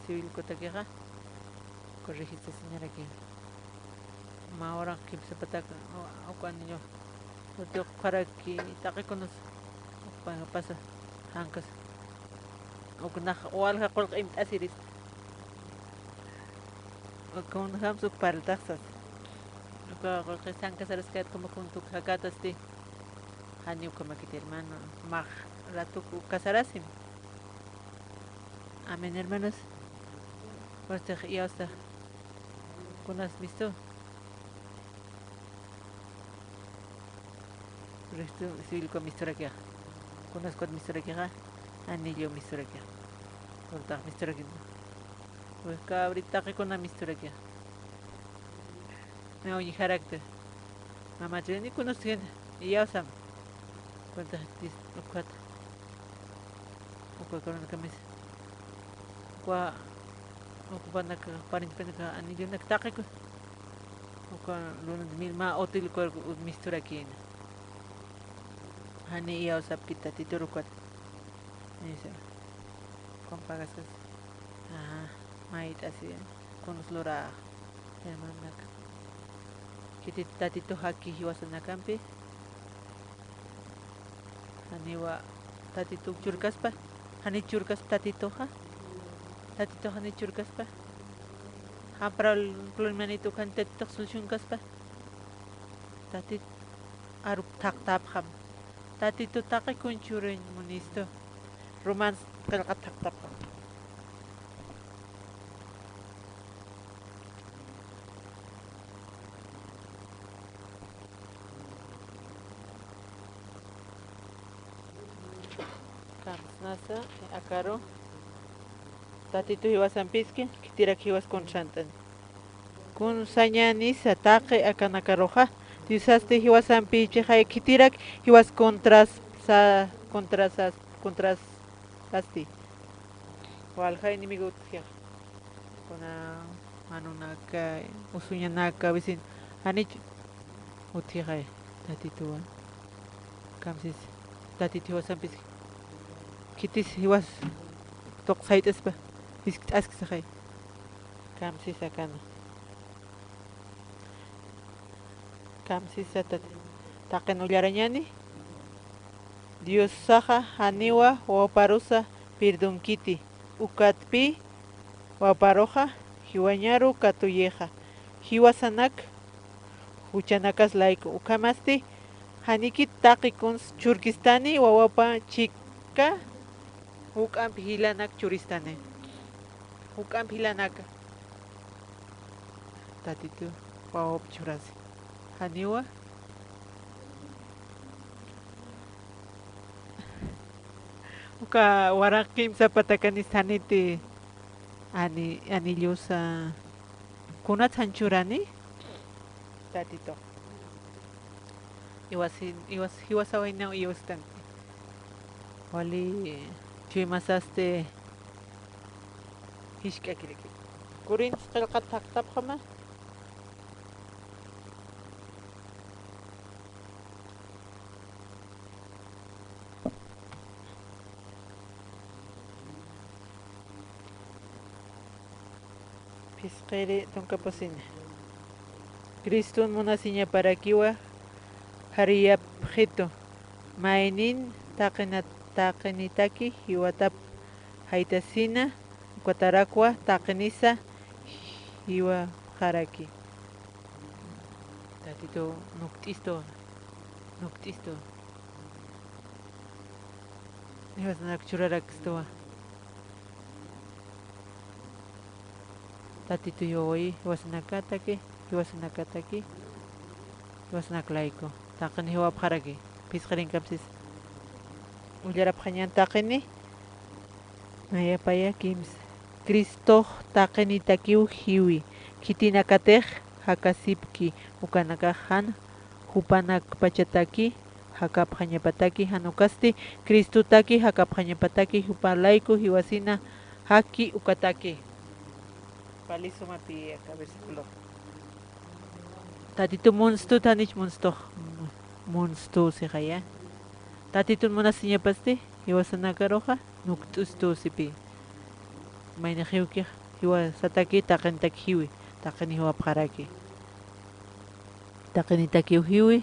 civil ko takiya corregiste señora que ma ahora que se pataka o cuando yo no para que taqi konos para pasa hankas o kuna o alga qul qim asiris o con hamsu para taxas que están casadas que como con tu cagatas de Hanyu como que te hermano mag rato casarasim. Amén, hermanos. Pues ya está. ¿Con has visto? Resto civil con mistura que con has con mistura que anillo mistura que por mistura que pues cabrita que con la mistura que no hay carácter. Mamá tiene conocido y ya sabe. Cuántas locuat. O con una camisa. Qua ocupan la parin pena anillo na taque. O con lunes mil ma hotel con mistura aquí. Hani ya sabe pita tituro cuat. Eso. Con pagas. Mait así con los lora. Hermana. Kiti tatito haki hiwasan na kampi. Haniwa tatito churkas pa. Hani churkas tatito ha. Tatito hani churkas pa. Ha para el problema nito kan tatito solution kas pa. Tatit arup tak tap ham. Tatito taki kunchuren munisto. Romance kalkat tak tap ham. Nasa akaro tatito hiwasan piskin kitirak hiwas con shantan kun sañani sataqe akanakaroja disaste hiwasan piche hay kitirak hiwas contras asti wal hay enemigo kuna manunaka usuñanaka visin hanich utihay tatituwa kamsis tatitiwa sampis kitis hiwas tok saites pa ask sakay kamsis akana kamsis atat taken ullarañani Dios saja haniwa waparusa perdón kiti ukatpi waparoja hiwañaru katuyeja hiwasanak huchanakas laiko ukamasti haniki takikuns churkistani wawapa chika huk'ampi hilanak churistani huk'ampi hilanaka tatitu wawapa churasi haniwa uka warakim zapatakanis haniti anillosa kunat hanchurani tatito iwasawaina iwastan wali chuymasaste hishk'akiriki kurin qillqat taqtapqama Pisqiri tunkapusina Cristun munasiña parakiwa hariyapqhitu maynin taqinitaki hiwatap haytasina ukatarakwa taqinisa hiwa haraki tatito nukt'isto hiwasnak churarakstuwa tatito yoi hiwasnakataki hiwasnaklaiko taqin hiwapqaraki pisqirin kapsis ullarapqañan taqini mayapaya kims Cristo taqinitakiw hiwi kitinakatej hakasipki ukanakajan hupanak pachataki hakapqañapataki hanukasti Cristutaki hakapqañapataki hupalayku hiwasina haki ukataki palisumati versículo tatito monstu tanich monstu sihaya tatitun munasiña pasti hiwasanakaroja nukt'ustusipi mayna hiwki hiwasataki taqintaki hiwi taqini hiwapqaraki taqinitakiw hiwi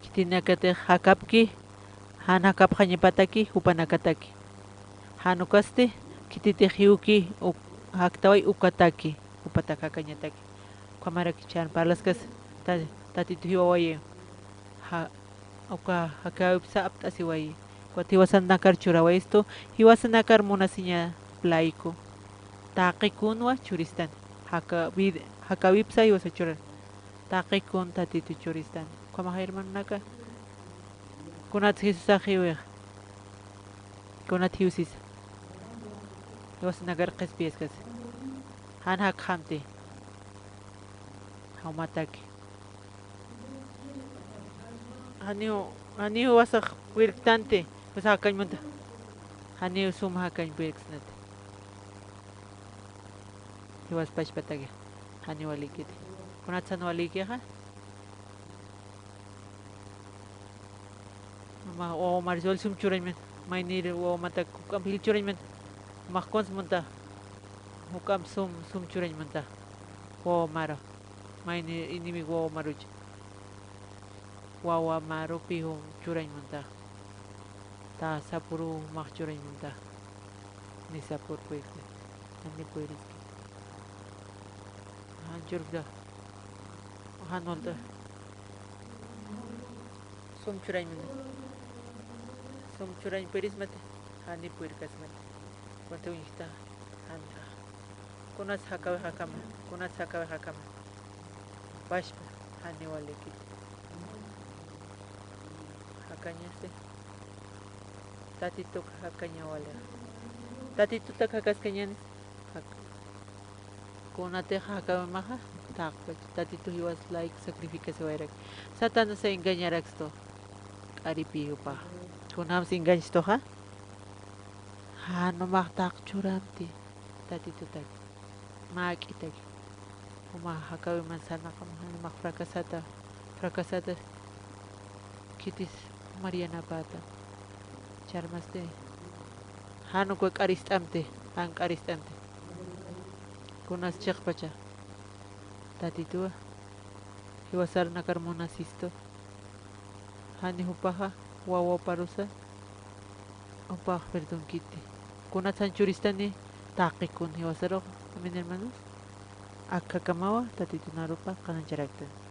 kitinakatej hakapki han hakapqañapataki hupanakataki hanukasti kititej hiwki haktaway ukataki upatakañataki kamaraki chan parlaskas tatito hiwawaye uka hakawipsa apt'asiwaye kuati hiwasanakar churawa esto hiwasanakar munasiña playku taqikunwa churistan hakawipsa hiwasa churan taqikun tatito churistan kamaja hermanunaka kunat Jesusa hiwiq kunat hiwsisa hiwasanakar qespiaskas han hakhamti haumataki haniu wasaq wirktante wasa hakañmanta haniu suma hakañ wirksnata hiwaspachpataki hani walikiti kunat san walikiqa wawa Marisol sum churañman maynir wawamanta huk'am hil churañman maqkunsmanta huk'am sum churañmanta wawa Maro mayni inimig wawa Marucha wawa Marupi churañmanta ta sapuru maq churañmanta ni sapur puykni ani puyriski han churukda han walta sum churañmanta sum churañ purismate hani puyrkasmate kuanta uñikta hanta kunat hakawe hakama bashpa hani walikit hakañaste tatito hakaña wale tatituta hakaskañanis kunate hakawe maja taqpach tatito hiwas like sacrificación wayrak satana se engañaraksto q'aripiyupa kunam se engañstoja no maq taq churamti tatitutaki maak'itaki uma hakawi manzanaqa nimaq fracasata kitis marianapata charmaste hanukwa k'arist'amte han k'arist'amte kunas chiqpacha tatituwa hiwasarna karmonasisto hani hupaja wawa parusa upaj perdón kiti kunas hanchuristani taqikun hiwasaroq amin hermanos akka kamawa tatitunarupa kanancharakta